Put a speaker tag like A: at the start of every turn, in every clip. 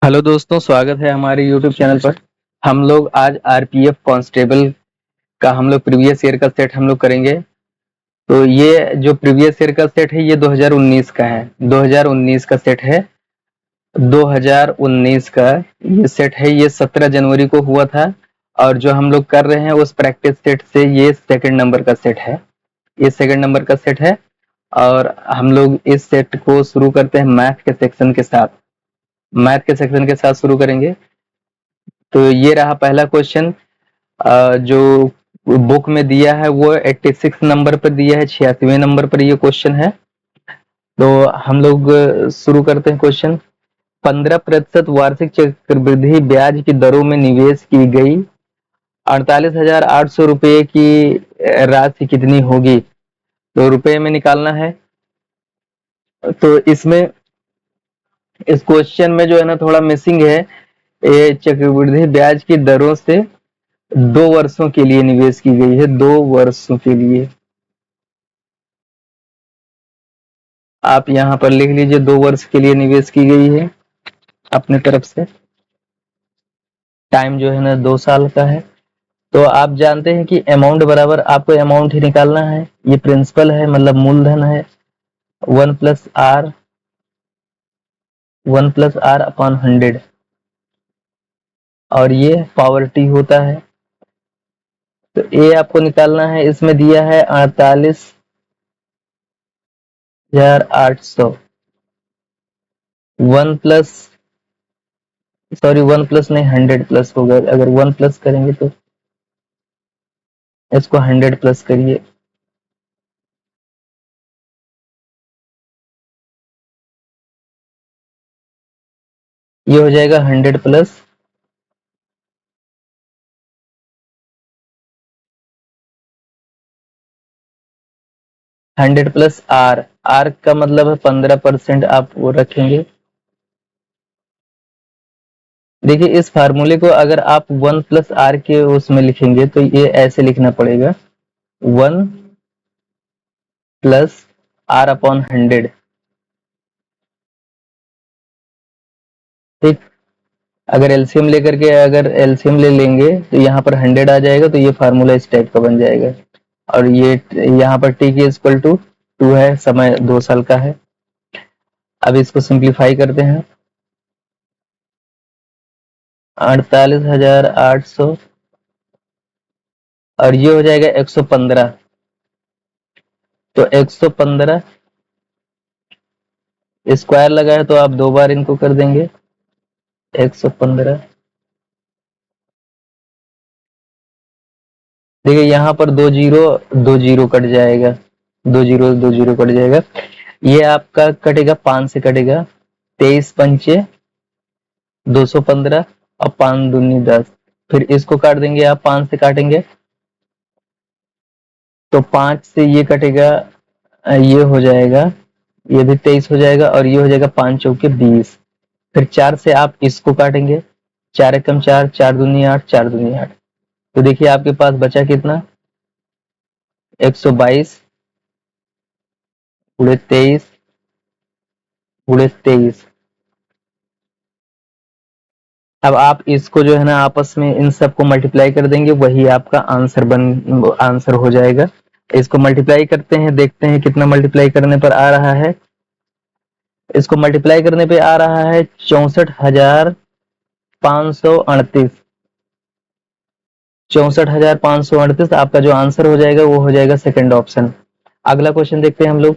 A: Hello दोस्तों, स्वागत है हमारे यूट्यूब चैनल पर। हम लोग आज आरपीएफ कांस्टेबल का हम लोग प्रीवियस ईयर का सेट हम लोग करेंगे। तो ये जो प्रीवियस ईयर का सेट है ये 2019 का है। 2019 का सेट है। 2019 का ये सेट है। ये 17 जनवरी को हुआ था। और जो हम लोग कर रहे हैं उस प्रैक्टिस सेट से ये सेकंड नंबर का सेट है। ये सेकंड नंबर का सेट है। और हम लोग इस सेट को शुरू करते हैं मैथ के सेक्शन के साथ। मैथ के सेक्शन के साथ शुरू करेंगे। तो ये रहा पहला क्वेश्चन। जो बुक में दिया है वो 86 नंबर पर दिया है, 86वें नंबर पर ये क्वेश्चन है। तो हम लोग शुरू करते हैं क्वेश्चन। 15% वार्षिक चक्रवृद्धि ब्याज की दरों में निवेश की गई 48,800 रुपये की राशि कितनी होगी? तो रुपए में निकालना है। तो इसमें इस क्वेश्चन में जो है ना थोड़ा मिसिंग है। ये चक्रवृद्धि ब्याज की दरों से 2 वर्षों के लिए निवेश की गई है, 2 वर्षों के लिए। आप यहाँ पर लिख लीजिए 2 वर्ष के लिए निवेश की गई है अपने तरफ से। टाइम जो है ना 2 साल का है। तो आप जानते हैं कि अमाउंट बराबर आपको अमाउंट ही निकालना है। ये प्रिंसिपल है, मतलब मूलधन है। 1 प्लस आर अपॉन 100। और ये पावर्टी होता है। तो ये आपको निकालना है। इसमें दिया है 48,800। 1 प्लस नहीं, 100 प्लस होगा। अगर 1 प्लस करेंगे तो इसको 100 प्लस करिए। ये हो जाएगा 100 प्लस 100 प्लस आर। आर का मतलब है 15% आप वो रखेंगे। देखिए इस फार्मूले को अगर आप 1 प्लस आर के उसमें लिखेंगे तो ये ऐसे लिखना पड़ेगा, 1 प्लस आर अपॉन 100। ठीक। अगर एलसीएम लेकर के अगर एलसीएम ले लेंगे तो यहाँ पर 100 आ जाएगा। तो ये फार्मूला इस टाइप का बन जाएगा। और ये यहाँ पर टी की इक्वल टू 2 है, समय 2 साल का है। अब इसको सिंप्लीफाई करते हैं। 48,800 और ये हो जाएगा 115। तो 115 स्क्वायर लगा है तो आप 2 बार इनको कर देंगे। 115। देखिए यहाँ पर 2 जीरो कट जाएगा। 2 जीरो कट जाएगा। ये आपका कटेगा 5 से कटेगा। 23 पंचे 215 और 5 दूनी 10। फिर इसको काट देंगे, आप 5 से काटेंगे तो 5 से ये कटेगा। ये हो जाएगा, ये भी 23 हो जाएगा और ये हो जाएगा 5 चौके 20। फिर 4 से आप इसको काटेंगे। 4 एकम 4, 4 दूनी 8, 4 दूनी 8। तो देखिए आपके पास बचा कितना, 122 गुणे 23 गुणे 23। अब आप इसको जो है ना आपस में इन सबको मल्टीप्लाई कर देंगे, वही आपका आंसर हो जाएगा। इसको मल्टीप्लाई करते हैं, देखते हैं कितना मल्टीप्लाई करने पर आ रहा है। इसको मल्टीप्लाई करने पे आ रहा है 64,538। 64,538 आपका जो आंसर हो जाएगा वो हो जाएगा सेकंड ऑप्शन। अगला क्वेश्चन देखते हैं हम लोग।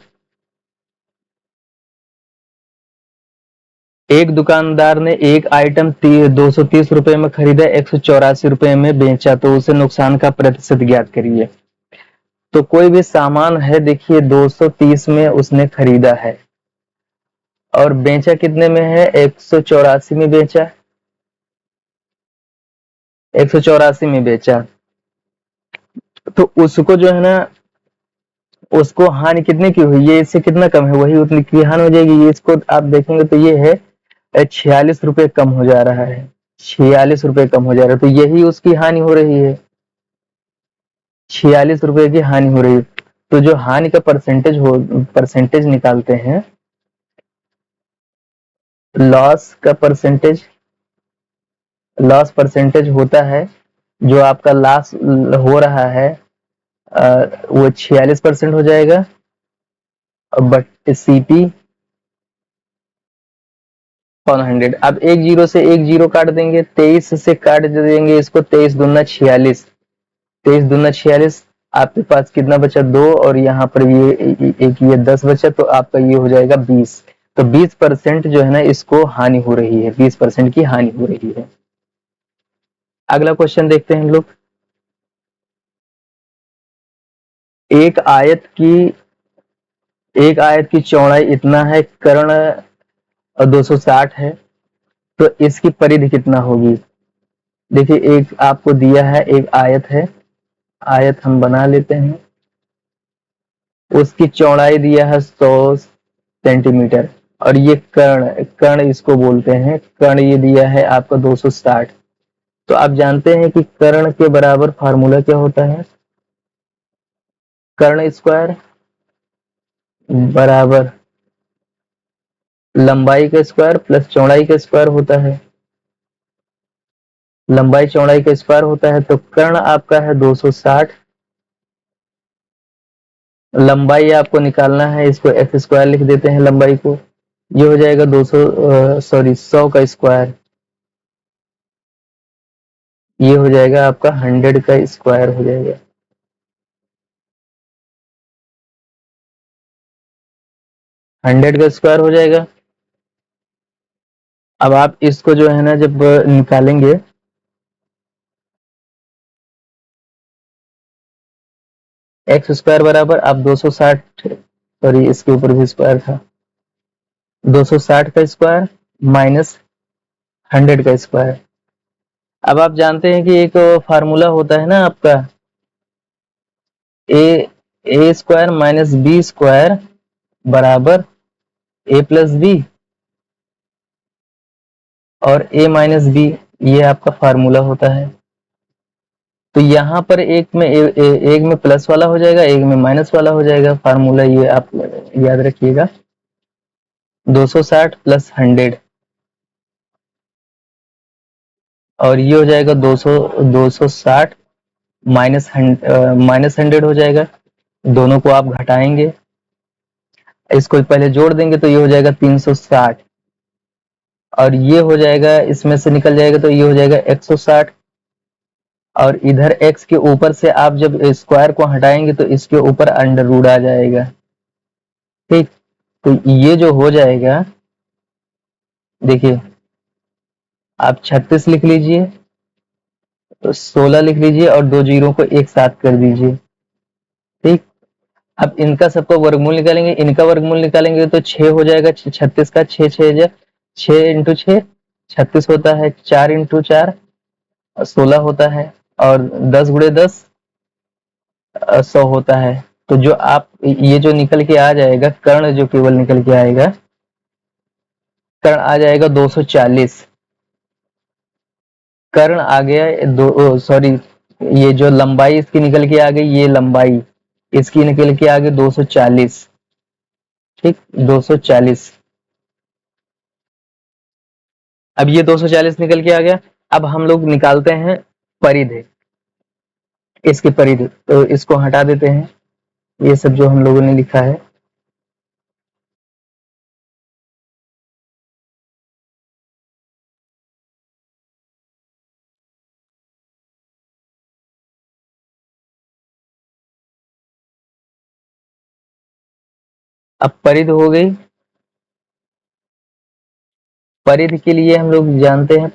A: एक दुकानदार ने एक आइटम 230 रुपए में खरीदा, 184 रुपए में बेचा, तो उसे नुकसान का प्रतिशत ज्ञात करिए। तो कोई भी सामान है, देखिए 230 में उसने खरीदा है और बेचा कितने में है, 184 में बेचा। 184 में बेचा तो उसको जो है ना, उसको हानि कितने की हुई, ये इससे कितना कम है वही उतनी की हानि हो जाएगी। ये इसको आप देखेंगे तो ये है 46 रुपए कम हो जा रहा है। 46 रुपए कम हो जा रहा है, तो यही उसकी हानि हो रही है। 46 रुपए की हानि हो रही है। तो जो हानि का परसेंटेज निकालते हैं, लॉस का परसेंटेज लॉस परसेंटेज होता है, जो आपका लॉस हो रहा है वो 46% हो जाएगा, बट सीपी ऑन 100। अब एक जीरो से एक जीरो काट देंगे, 23 से काट देंगे इसको, 23 दूना 46, 23 दूना 46, आपके पास कितना बचा 2, और यहाँ पर ये एक ये 10 बचा, तो आपका ये हो जाएगा 20। तो 20% जो है ना इसको हानि हो रही है, 20% की हानि हो रही है। अगला क्वेश्चन देखते हैं हम लोग। एक आयत की चौड़ाई इतना है, कर्ण 260 है, तो इसकी परिधि कितना होगी। देखिए एक आपको दिया है, एक आयत है, आयत हम बना लेते हैं, उसकी चौड़ाई दिया है 100 सेंटीमीटर, और ये कर्ण इसको बोलते हैं, कर्ण ये दिया है आपका 260। तो आप जानते हैं कि कर्ण के बराबर फार्मूला क्या होता है, कर्ण स्क्वायर बराबर लंबाई का स्क्वायर प्लस चौड़ाई का स्क्वायर होता है। लंबाई चौड़ाई का स्क्वायर होता है, तो कर्ण आपका है 260, लंबाई आपको निकालना है, इसको एक्स स्क्वायर लिख देते हैं लंबाई को, ये हो जाएगा 100 का स्क्वायर, ये हो जाएगा आपका 100 का स्क्वायर हो जाएगा। हंड्रेड का स्क्वायर हो जाएगा। अब आप इसको जो है ना जब निकालेंगे, एक्स स्क्वायर बराबर आप 260, सॉरी इसके ऊपर भी स्क्वायर था, 260 का स्क्वायर माइनस 100 का स्क्वायर। अब आप जानते हैं कि एक फार्मूला होता है ना आपका, ए स्क्वायर माइनस बी स्क्वायर बराबर ए प्लस बी, और ए माइनस बी, ये आपका फार्मूला होता है। तो यहाँ पर एक में प्लस वाला हो जाएगा, एक में माइनस वाला हो जाएगा, फार्मूला ये आप याद रखिएगा, 260 प्लस 100, और ये हो जाएगा 260 माइनस 100 हो जाएगा। दोनों को आप घटाएंगे, इसको पहले जोड़ देंगे तो ये हो जाएगा 360, और ये हो जाएगा, इसमें से निकल जाएगा तो ये हो जाएगा 160, और इधर x के ऊपर से आप जब स्क्वायर को हटाएंगे तो इसके ऊपर अंडर रूट आ जाएगा। ठीक, तो ये जो हो जाएगा, देखिए आप 36 लिख लीजिए, तो 16 लिख लीजिए, और दो जीरो को एक साथ कर दीजिए। ठीक, अब इनका सबका वर्गमूल निकालेंगे, इनका वर्गमूल निकालेंगे तो 6 हो जाएगा, 36 का 6 6 इंटू 6 36 होता है, 4 इंटू 4 16 होता है, और 10 गुणे 10 100 होता है। तो जो आप ये जो निकल के आ जाएगा, कर्ण जो केवल निकल के आएगा, कर्ण आ जाएगा 240। कर्ण आ गया दो, सॉरी ये जो लंबाई इसकी निकल के आ गई, ये लंबाई इसकी निकल के आ गई 240। ठीक, 240। अब ये 240 निकल के आ गया। अब हम लोग निकालते हैं परिधि, इसकी परिधि, तो इसको हटा देते हैं, ये सब जो हम लोगों ने लिखा है। अब परिधि हो गई, परिधि के लिए हम लोग जानते हैं,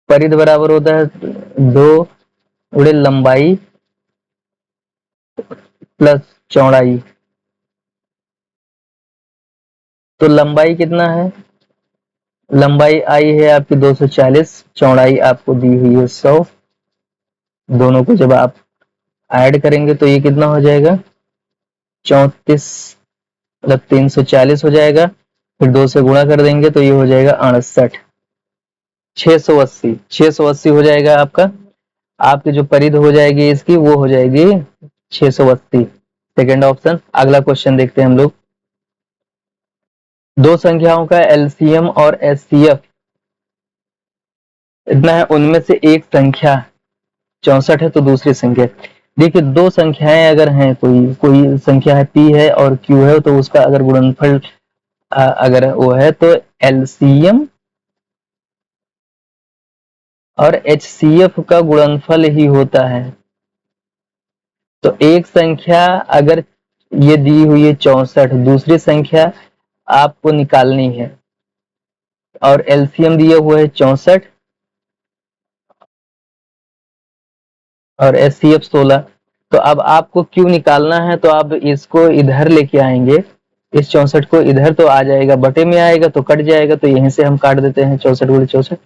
A: परिधि बराबर होता है 2 गुणे लंबाई प्लस चौड़ाई। तो लंबाई कितना है, लंबाई आई है आपकी 240, चौड़ाई आपको दी हुई है 100, दोनों को जब आप ऐड करेंगे तो ये कितना हो जाएगा, 34 मतलब 340 हो जाएगा, फिर 2 से गुणा कर देंगे तो ये हो जाएगा 68, 680 हो जाएगा आपका, आपकी जो परिधि हो जाएगी इसकी वो हो जाएगी 680। Second option. अगला क्वेश्चन देखते हैं हम लोग। दो संख्याओं का एलसीएम और एचसीएफ इतना है, उनमें से एक संख्या 64 है तो दूसरी संख्या, देखिए दो संख्याएं अगर हैं, कोई कोई संख्या है पी है और क्यू है, तो उसका अगर गुणनफल अगर वो है तो एलसीएम और एचसीएफ का गुणनफल ही होता है। तो एक संख्या अगर ये दी हुई है 64, दूसरी संख्या आपको निकालनी है और एलसीएम दिया हुआ है 64 और एचसीएफ 16, तो अब आपको क्यों निकालना है, तो आप इसको इधर लेके आएंगे, इस 64 को इधर तो आ जाएगा, बटे में आएगा तो कट जाएगा, तो यहीं से हम काट देते हैं 64 गुणे 64,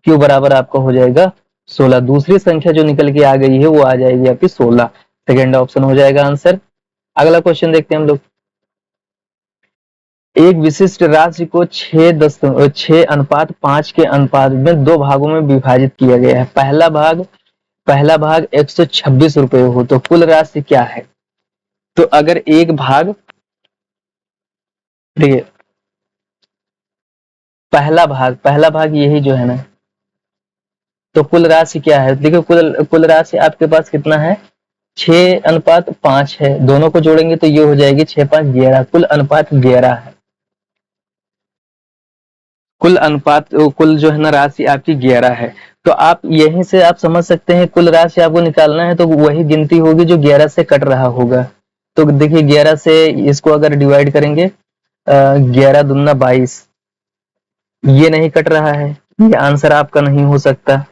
A: क्यू बराबर आपका हो जाएगा 16। दूसरी संख्या जो निकल के आ गई है वो आ जाएगी आपकी 16, सेकेंड ऑप्शन हो जाएगा आंसर। अगला क्वेश्चन देखते हैं हम लोग। एक विशिष्ट राशि को 6:5 के अनुपात में दो भागों में विभाजित किया गया है। पहला भाग 126 रुपये हो तो कुल राशि क्या है। तो अगर एक भाग, देखिए पहला भाग यही जो है ना, तो कुल राशि क्या है, देखिए कुल राशि आपके पास कितना है, 6:5 है, दोनों को जोड़ेंगे तो ये हो जाएगी 6×5 = 11, कुल अनुपात 11 है। कुल जो है ना राशि आपकी 11 है। तो आप यहीं से आप समझ सकते हैं, कुल राशि आपको निकालना है तो वही गिनती होगी जो 11 से कट रहा होगा। तो देखिए 11 से इसको अगर डिवाइड करेंगे, 11×2 = 22, ये नहीं कट रहा है, ये आंसर आपका नहीं हो सकता।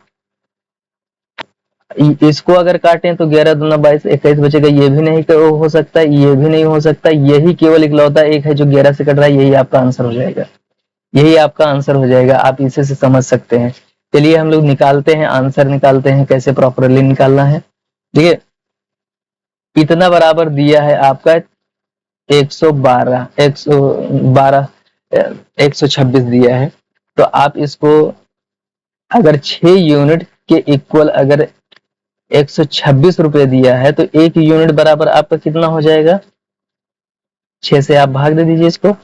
A: इसको अगर काटें तो 11×2 = 22, 21 बचेगा, ये भी नहीं हो सकता, ये भी नहीं हो सकता, यही केवल इकलौता एक है जो 11 से कट रहा है, यही आपका आंसर हो जाएगा, यही आपका आंसर हो जाएगा। आप इसे से समझ सकते हैं। चलिए हम लोग निकालते हैं, आंसर निकालते हैं, कैसे प्रॉपरली निकालना है। देखिए इतना बराबर दिया है आपका 126 दिया है, तो आप इसको अगर 6 यूनिट के इक्वल अगर 126 रुपये दिया है तो 1 यूनिट बराबर आपका कितना हो जाएगा, 6 से आप भाग दे दीजिए इसको,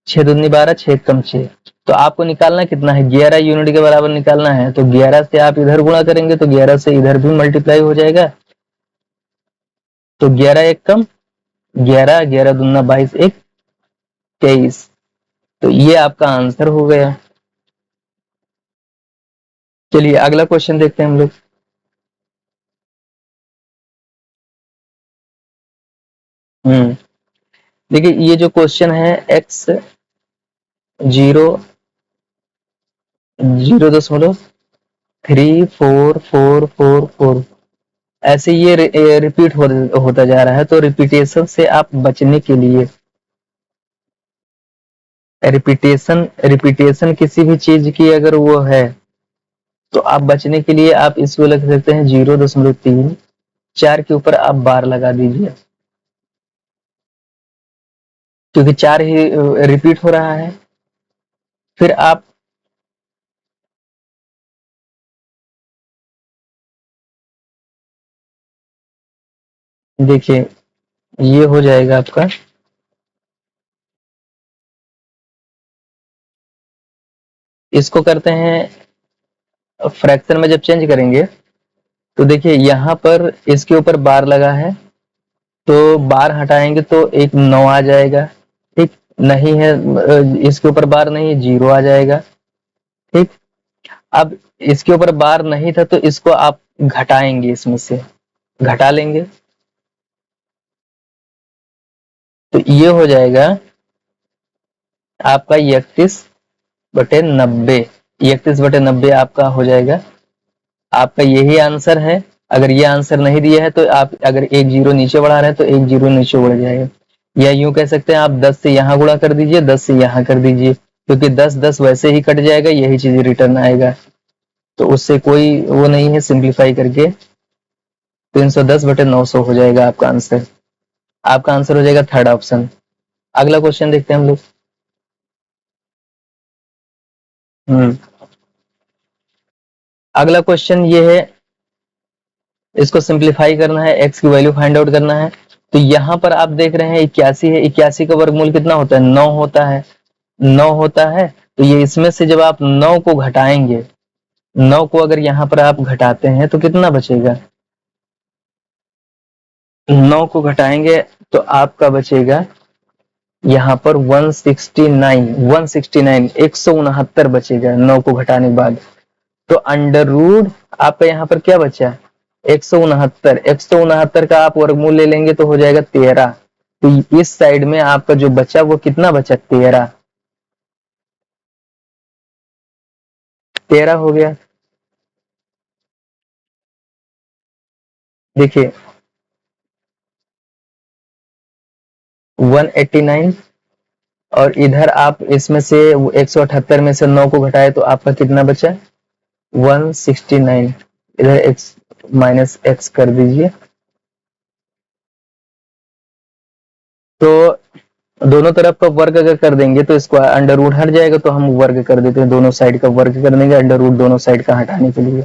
A: 6×2 = 12, 6 × 6, तो आपको निकालना कितना है, 11 यूनिट के बराबर निकालना है, तो 11 से आप इधर गुणा करेंगे तो 11 से इधर भी मल्टीप्लाई हो जाएगा, तो 11 1 कम 11, 11×2 = 22, 1 23, तो ये आपका आंसर हो गया। चलिए अगला क्वेश्चन देखते हैं हम लोग। देखिए ये जो क्वेश्चन है x 0.3444, ऐसे ये रिपीट होता जा रहा है, तो रिपीटेशन से आप बचने के लिए, रिपीटेशन किसी भी चीज की अगर वो है तो आप बचने के लिए आप इसको लग सकते हैं 0.3, 4 के ऊपर आप बार लगा दीजिए, क्योंकि 4 ही रिपीट हो रहा है। फिर आप देखिए ये हो जाएगा आपका, इसको करते हैं फ्रैक्शन में जब चेंज करेंगे, तो देखिए यहाँ पर इसके ऊपर बार लगा है, तो बार हटाएंगे तो एक 9 आ जाएगा, ठीक, नहीं है इसके ऊपर बार नहीं है, 0 आ जाएगा, ठीक। अब इसके ऊपर बार नहीं था तो इसको आप घटाएंगे, इसमें से घटा लेंगे, तो ये हो जाएगा आपका 31/90, 31/90 आपका हो जाएगा, आपका यही आंसर है। अगर ये आंसर नहीं दिया है तो आप अगर एक जीरो नीचे बढ़ा रहे हैं तो एक जीरो नीचे बढ़ जाएगा, या यूं कह सकते हैं आप 10 से यहाँ गुणा कर दीजिए, 10 से यहाँ कर दीजिए, क्योंकि 10 वैसे ही कट जाएगा, यही चीज रिटर्न आएगा, तो उससे कोई वो नहीं है, सिंप्लीफाई करके 310/900 हो जाएगा आपका आंसर। आपका आंसर हो जाएगा थर्ड ऑप्शन। अगला क्वेश्चन देखते हैं हम लोग। अगला क्वेश्चन ये है, इसको सिंप्लीफाई करना है, x की वैल्यू फाइंड आउट करना है। तो यहाँ पर आप देख रहे हैं 81 है, 81 का वर्गमूल कितना होता है, 9 होता है। 9 होता है, तो ये इसमें से जब आप 9 को घटाएंगे, 9 को अगर यहाँ पर आप घटाते हैं तो कितना बचेगा, 9 को घटाएंगे तो आपका बचेगा यहाँ पर 169 169 बचेगा 9 को घटाने के बाद। तो अंडर रूट आपका यहाँ पर क्या बचा, 169 का आप वर्गमूल ले लेंगे तो हो जाएगा 13। तो इस साइड में आपका जो बचा वो कितना बचा, 13 हो गया। देखिए 189, और इधर आप इसमें से 178 में से 9 को घटाए तो आपका कितना बचा, 169। इधर x माइनस एक्स कर दीजिए। तो दोनों तरफ का वर्ग अगर कर देंगे तो इसको अंडर रूट हट जाएगा, तो हम वर्ग कर देते हैं, दोनों साइड का वर्ग कर देंगे अंडर रूट दोनों साइड का हटाने के लिए।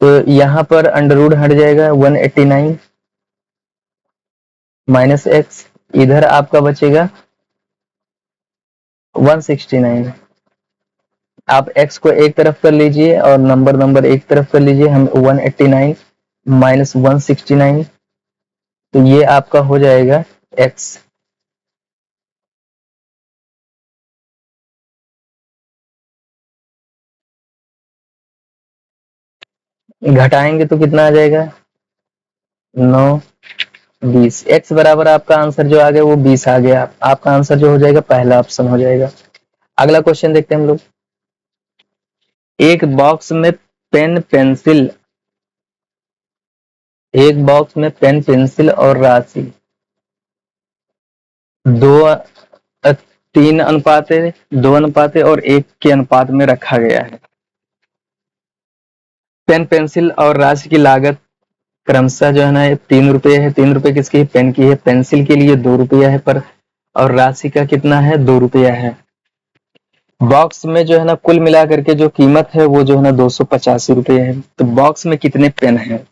A: तो यहाँ पर अंडर रूट हट जाएगा 189 माइनस एक्स, इधर आपका बचेगा 169। आप x को एक तरफ कर लीजिए और नंबर एक तरफ कर लीजिए, हम 189 माइनस 169, तो ये आपका हो जाएगा x। घटाएंगे तो कितना आ जाएगा, 9 20। x बराबर आपका आंसर जो आ गया वो 20 आ गया। आपका आंसर जो हो जाएगा पहला ऑप्शन हो जाएगा। अगला क्वेश्चन देखते हैं हम लोग। एक बॉक्स में पेन पेंसिल एक बॉक्स में पेन पेंसिल और राशि 2:3 और 1 के अनुपात में रखा गया है। पेन पेंसिल और राशि की लागत क्रमशः जो है ना 3 रुपये है। 3 रुपये किसकी है, पेन की है। पेंसिल के लिए 2 रुपया है पर, और राशि का कितना है, 2 रुपया है। बॉक्स में जो है ना कुल मिला करके जो कीमत है वो जो है ना 285 रुपये है। तो बॉक्स में कितने पेन है,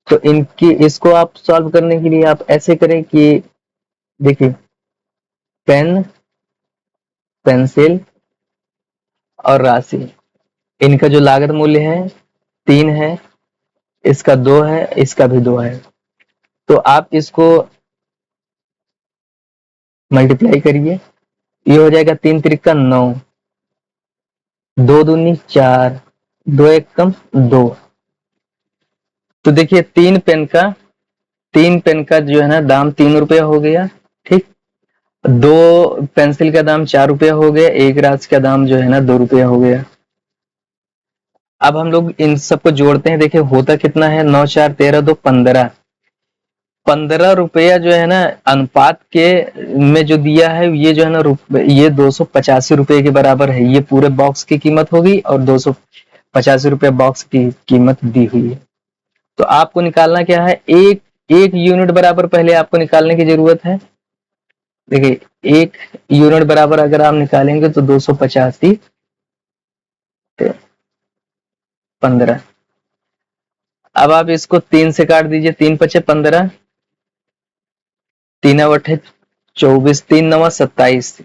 A: तो इनकी इसको आप सॉल्व करने के लिए आप ऐसे करें कि देखिए पेन पेंसिल और राशि, इनका जो लागत मूल्य है 3 है, इसका 2 है, इसका भी 2 है। तो आप इसको मल्टीप्लाई करिए, ये हो जाएगा 3 त्रिका 9, 2 दूनी 4, 2 एक कम 2। तो देखिए 3 पेन का जो है ना दाम 3 रुपया हो गया, ठीक। 2 पेंसिल का दाम 4 रुपया हो गया, एक राशि का दाम जो है ना 2 रुपया हो गया। अब हम लोग इन सबको जोड़ते हैं, देखिए होता कितना है, 9 4 13 2 15। 15 रुपया जो है ना अनुपात के में जो दिया है ये जो है ना ये 285 रुपये के बराबर है। ये पूरे बॉक्स की कीमत होगी और 285 रुपये बॉक्स की कीमत दी हुई है। तो आपको निकालना क्या है, एक एक यूनिट बराबर पहले आपको निकालने की जरूरत है। देखिए 1 यूनिट बराबर अगर आप निकालेंगे तो 285 15। अब आप इसको 3 से काट दीजिए, 3 पचे 15, 3 अठे 24, 3 नवा 27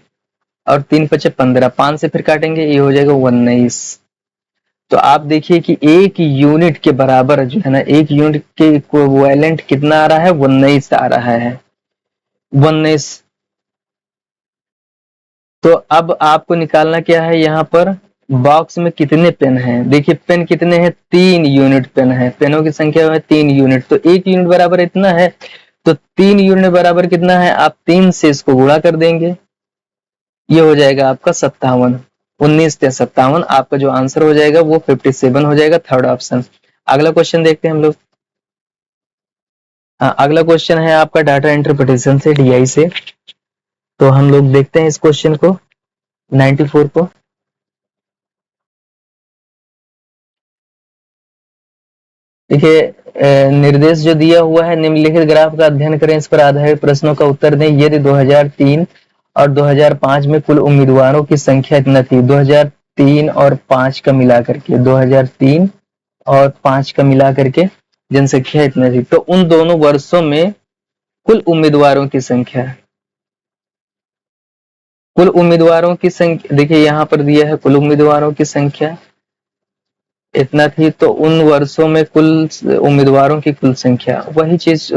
A: और 3 पचे 15, 5 से फिर काटेंगे, ये हो जाएगा 19। तो आप देखिए कि 1 यूनिट के बराबर जो है ना, 1 यूनिट के इक्विवेलेंट कितना आ रहा है, 19 आ रहा है, 19। तो अब आपको निकालना क्या है, यहाँ पर बॉक्स में कितने पेन हैं। देखिए पेन कितने हैं, 3 यूनिट पेन है, पेनों की संख्या है 3 यूनिट। तो 1 यूनिट बराबर इतना है, तो 3 यूनिट बराबर कितना है, आप 3 से इसको गुणा कर देंगे, ये हो जाएगा आपका 57। 19 से 57 आपका जो आंसर हो जाएगा वो 57 हो जाएगा, थर्ड ऑप्शन। अगला क्वेश्चन देखते हैं हम लोग। हाँ, अगला क्वेश्चन है आपका डाटा इंटरप्रिटेशन से, डीआई से। तो हम लोग देखते हैं इस क्वेश्चन को, 94 को। देखिए निर्देश जो दिया हुआ है, निम्नलिखित ग्राफ का अध्ययन करें, इस पर आधारित प्रश्नों का उत्तर दें। यदि 2003 और 2005 में कुल उम्मीदवारों की संख्या इतना थी, 2003 और 5 का मिला करके, 2003 और 5 का मिला करके जनसंख्या इतना थी, तो उन दोनों वर्षों में कुल उम्मीदवारों की संख्या, कुल उम्मीदवारों की संख्या देखिए यहाँ पर दिया है, कुल उम्मीदवारों की संख्या इतना थी, तो उन वर्षों में कुल उम्मीदवारों की कुल संख्या, वही चीज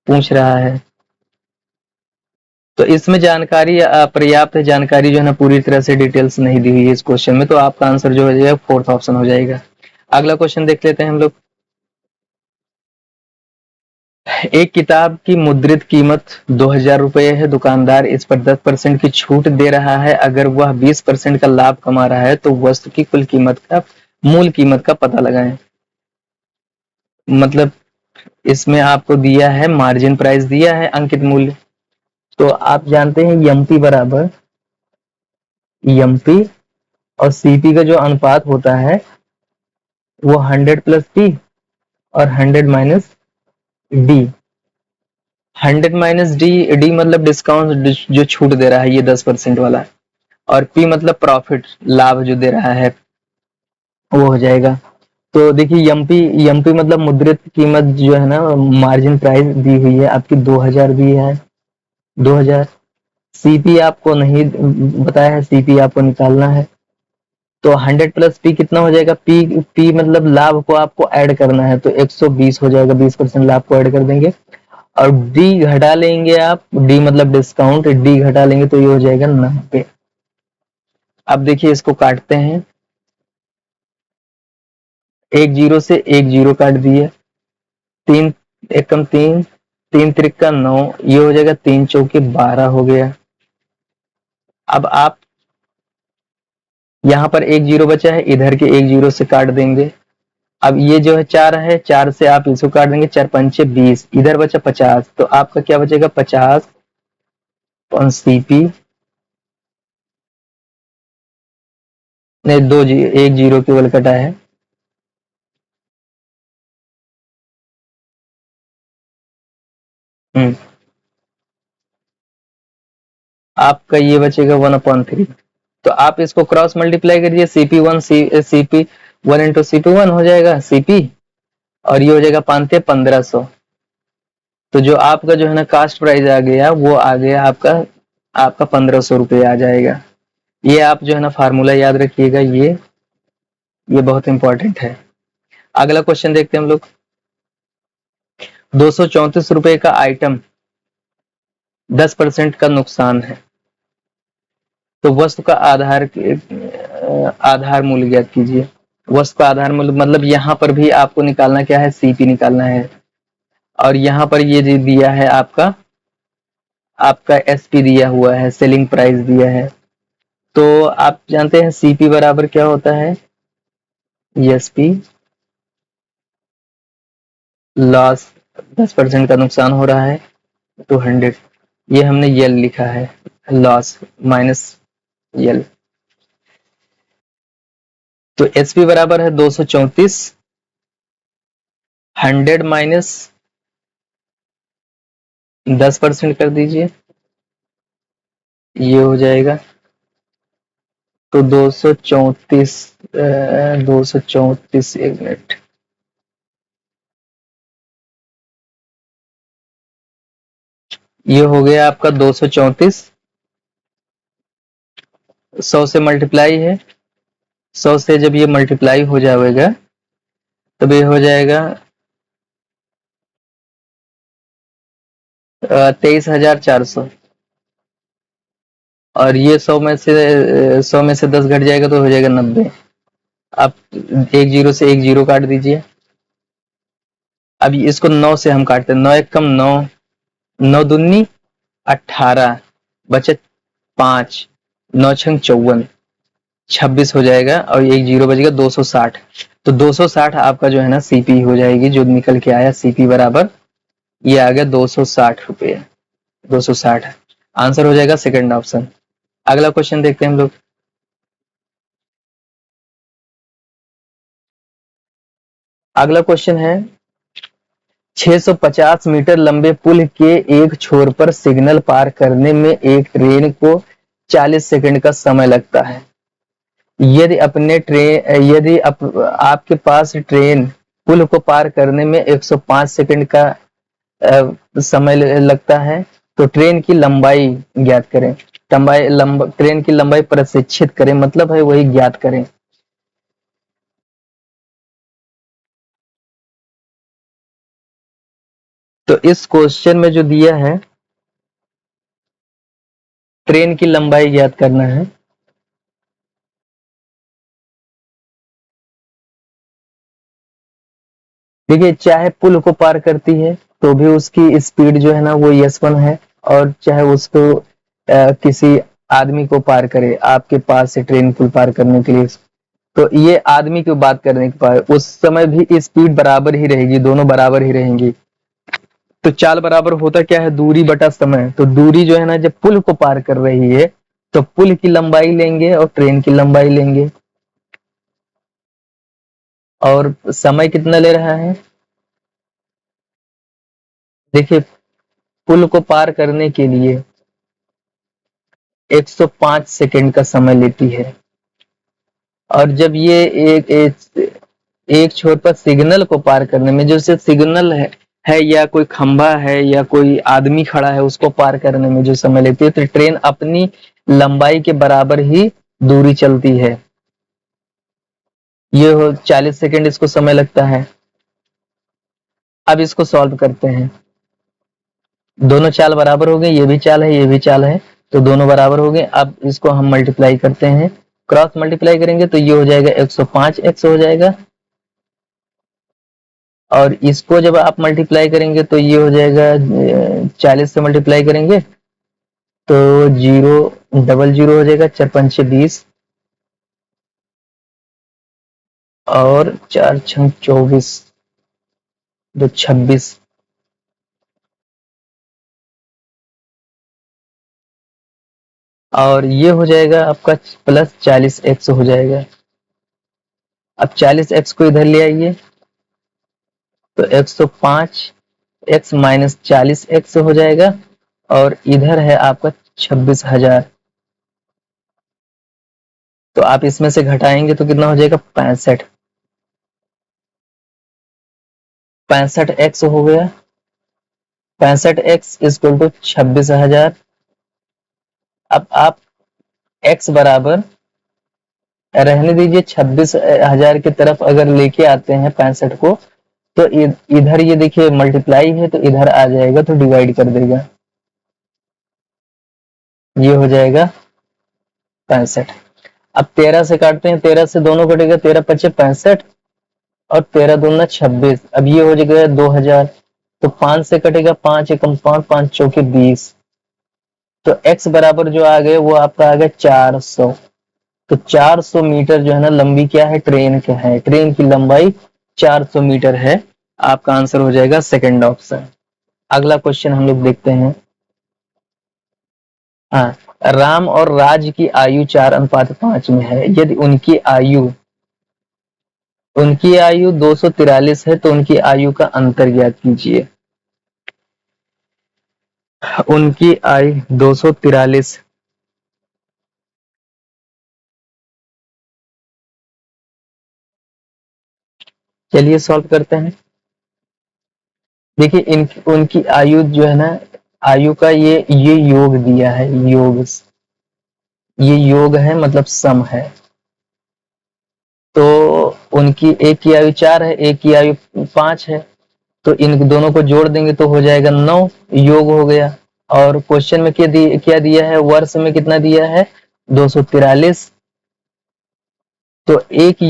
A: पूछ रहा है। तो इसमें जानकारी पर्याप्त जानकारी जो है ना पूरी तरह से डिटेल्स नहीं दी हुई है इस क्वेश्चन में, तो आपका आंसर जो हो जाएगा फोर्थ ऑप्शन हो जाएगा। अगला क्वेश्चन देख लेते हैं हम लोग। एक किताब की मुद्रित कीमत 2,000 रुपये है, दुकानदार इस पर 10% की छूट दे रहा है, अगर वह 20% का लाभ कमा रहा है तो वस्तु की कुल कीमत का मूल कीमत का पता लगाएं। मतलब इसमें आपको दिया है मार्जिन प्राइस, दिया है अंकित मूल्य, तो आप जानते हैं एमपी बराबर एमपी और सीपी का जो अनुपात होता है वो 100 प्लस पी और 100 माइनस डी। 100 माइनस डी मतलब डिस्काउंट जो छूट दे रहा है ये 10% वाला, और पी मतलब प्रॉफिट लाभ जो दे रहा है वो हो जाएगा। तो देखिए एमपी मतलब मुद्रित कीमत जो है ना मार्जिन प्राइस दी हुई है आपकी 2000 दी है 2000। सीपी आपको नहीं बताया है, सीपी आपको निकालना है, तो 100 प्लस पी कितना हो जाएगा, पी मतलब लाभ को आपको ऐड करना है, तो 120 हो जाएगा, 20% लाभ को ऐड कर देंगे, और डी घटा लेंगे आप, डी मतलब डिस्काउंट, डी घटा लेंगे तो ये हो जाएगा 90। अब देखिए इसको काटते हैं, एक जीरो से एक जीरो काट दिए, तीन एकम तीन, तीन त्रिका 9, ये हो जाएगा 3 चौके 12 हो गया। अब आप यहाँ पर एक जीरो बचा है, इधर के एक जीरो से काट देंगे। अब ये जो है 4 है, 4 से आप इसको काट देंगे, 4 पंचे 20, इधर बचा 50, तो आपका क्या बचेगा 50 सीपी, नहीं एक जीरो केवल कटा है, आपका ये बचेगा 1/3। तो आप इसको क्रॉस मल्टीप्लाई करिए, CP one into CP one हो जाएगा सीपी, और ये हो जाएगा 1500। तो जो आपका जो है ना कास्ट प्राइस आ गया वो आ गया आपका 1500 रुपये आ जाएगा। ये आप जो है ना फार्मूला याद रखिएगा, ये बहुत इंपॉर्टेंट है। अगला क्वेश्चन देखते हैं हम लोग। 234 रुपए का आइटम 10% का नुकसान है, तो वस्तु का आधार मूल्य ज्ञात कीजिए। वस्तु का आधार मूल्य मतलब यहाँ पर भी आपको निकालना क्या है, सीपी निकालना है, और यहाँ पर ये दिया है आपका एसपी दिया हुआ है, सेलिंग प्राइस दिया है। तो आप जानते हैं सीपी बराबर क्या होता है, एसपी लॉस, 10% का नुकसान हो रहा है, 200, ये हमने यल लिखा है, लॉस माइनस यल। तो एसपी बराबर है 234, 100 माइनस 10% कर दीजिए, ये हो जाएगा, तो 234, 234, एक मिनट, ये हो गया आपका 234, 100 से मल्टीप्लाई है, 100 से जब ये मल्टीप्लाई हो जाएगा तब ये हो जाएगा 23,400, और ये 100 में से 10 घट जाएगा तो हो जाएगा 90। आप एक जीरो से एक जीरो काट दीजिए। अब इसको 9 से हम काटते हैं, 9 एक कम 9, 9 दूनी 18, बचे 5, 9 छंग 54, 26 हो जाएगा, और एक जीरो बचेगा 260। तो 260 आपका जो है ना सीपी हो जाएगी, जो निकल के आया सीपी बराबर ये आ गया 260 रुपये, 260 आंसर हो जाएगा सेकंड ऑप्शन। अगला क्वेश्चन देखते हैं हम लोग। अगला क्वेश्चन है 650 मीटर लंबे पुल के एक छोर पर सिग्नल पार करने में एक ट्रेन को 40 सेकंड का समय लगता है। यदि आपके पास ट्रेन पुल को पार करने में 105 सेकंड का समय लगता है। तो ट्रेन की लंबाई ज्ञात करें। ट्रेन की लंबाई प्रशिक्षित करें, मतलब है वही ज्ञात करें। तो इस क्वेश्चन में जो दिया है, ट्रेन की लंबाई ज्ञात करना है। देखिए, चाहे पुल को पार करती है तो भी उसकी स्पीड जो है ना वो s1 है, और चाहे उसको किसी आदमी को पार करे आपके पास से ट्रेन पुल पार करने के लिए, तो ये आदमी की बात करने के पार उस समय भी स्पीड बराबर ही रहेगी, दोनों बराबर ही रहेंगी। तो चाल बराबर होता क्या है, दूरी बटा समय। तो दूरी जो है ना जब पुल को पार कर रही है तो पुल की लंबाई लेंगे और ट्रेन की लंबाई लेंगे। और समय कितना ले रहा है, देखिए पुल को पार करने के लिए 105 सेकंड का समय लेती है। और जब ये एक छोर पर सिग्नल को पार करने में, जैसे सिग्नल है या कोई खंभा है या कोई आदमी खड़ा है, उसको पार करने में जो समय लेती है, तो ट्रेन अपनी लंबाई के बराबर ही दूरी चलती है। ये हो 40 सेकंड इसको समय लगता है। अब इसको सॉल्व करते हैं। दोनों चाल बराबर हो गए, ये भी चाल है ये भी चाल है, तो दोनों बराबर हो गए। अब इसको हम मल्टीप्लाई करते हैं, क्रॉस मल्टीप्लाई करेंगे तो ये हो जाएगा 105x हो जाएगा। और इसको जब आप मल्टीप्लाई करेंगे तो ये हो जाएगा 40 से मल्टीप्लाई करेंगे तो 0 हो जाएगा, 4×5 = 20 और 4×6 = 24, 2×26। और ये हो जाएगा आपका प्लस 40x हो जाएगा। अब 40x को इधर ले आइए तो 105x - 40x हो जाएगा, और इधर है आपका 26,000। तो आप इसमें से घटाएंगे तो कितना हो जाएगा, 65। 65x हो गया, 65x = 26,000। अब आप x बराबर रहने दीजिए, 26,000 की तरफ अगर लेके आते हैं 65 को, तो इधर ये देखिए मल्टीप्लाई है तो इधर आ जाएगा तो डिवाइड कर देगा, ये हो जाएगा 65। अब 13 से काटते हैं, 13 से दोनों कटेगा, 13×5 = 65 और 13×2 = 26। अब ये हो जाएगा 2000, तो 5 से कटेगा, 5 × 5 = 5×4 = 20। तो x बराबर जो आ गए वो आपका आ गया 400। तो 400 मीटर जो है ना लंबी क्या है, ट्रेन क्या है, ट्रेन की लंबाई 400 मीटर है। आपका आंसर हो जाएगा सेकंड ऑप्शन। अगला क्वेश्चन हम लोग देखते हैं। हाँ, राम और राज की आयु 4:5 में है। यदि उनकी आयु 243 है तो उनकी आयु का अंतर ज्ञात कीजिए। उनकी आयु 243। चलिए सॉल्व करते हैं। देखिए उनकी आयु जो है ना, आयु का ये योग दिया है, योग, ये योग है मतलब सम है। तो उनकी एक की आयु 4 है, एक की आयु 5 है, तो इन दोनों को जोड़ देंगे तो हो जाएगा 9, योग हो गया। और क्वेश्चन में क्या दिया है, वर्ष में कितना दिया है, 243। तो एक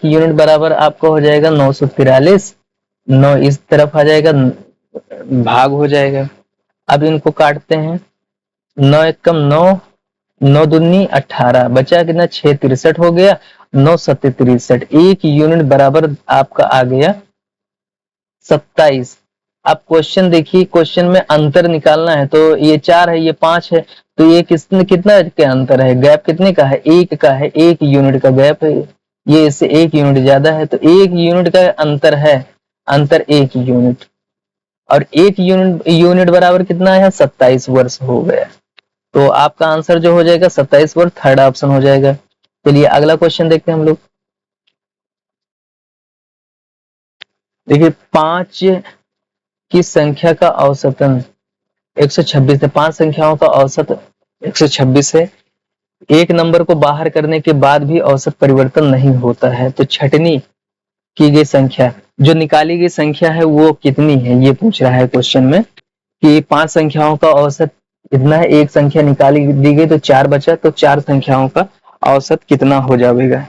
A: यूनिट बराबर आपको हो जाएगा 943। 9 इस तरफ आ जाएगा, भाग हो जाएगा। अब इनको काटते हैं, 9 एकम 9, 9 दूनी 18, बचा कितना, 6×63 हो गया, 9×7=63। एक यूनिट बराबर आपका आ गया 27। अब क्वेश्चन देखिए, क्वेश्चन में अंतर निकालना है, तो ये 4 है ये 5 है, तो ये कितना के अंतर है, गैप कितने का है, 1 का है, 1 यूनिट का गैप है, ये इससे 1 यूनिट ज्यादा है, तो 1 यूनिट का अंतर है, अंतर 1 यूनिट। और 1 यूनिट बराबर कितना है, 27 वर्ष हो गया। तो आपका आंसर जो हो जाएगा 27 वर्ष, थर्ड ऑप्शन हो जाएगा। चलिए अगला क्वेश्चन देखते हैं हम लोग। देखिए 5 की संख्या का औसतन 126 है, 5 संख्याओं का औसत 126 है। एक नंबर को बाहर करने के बाद भी औसत परिवर्तन नहीं होता है, तो छटनी की गई संख्या, जो निकाली गई संख्या है वो कितनी है, ये पूछ रहा है क्वेश्चन में कि 5 संख्याओं का औसत इतना है, एक संख्या निकाली दी गई तो 4 बचा, तो 4 संख्याओं का औसत कितना हो जाएगा।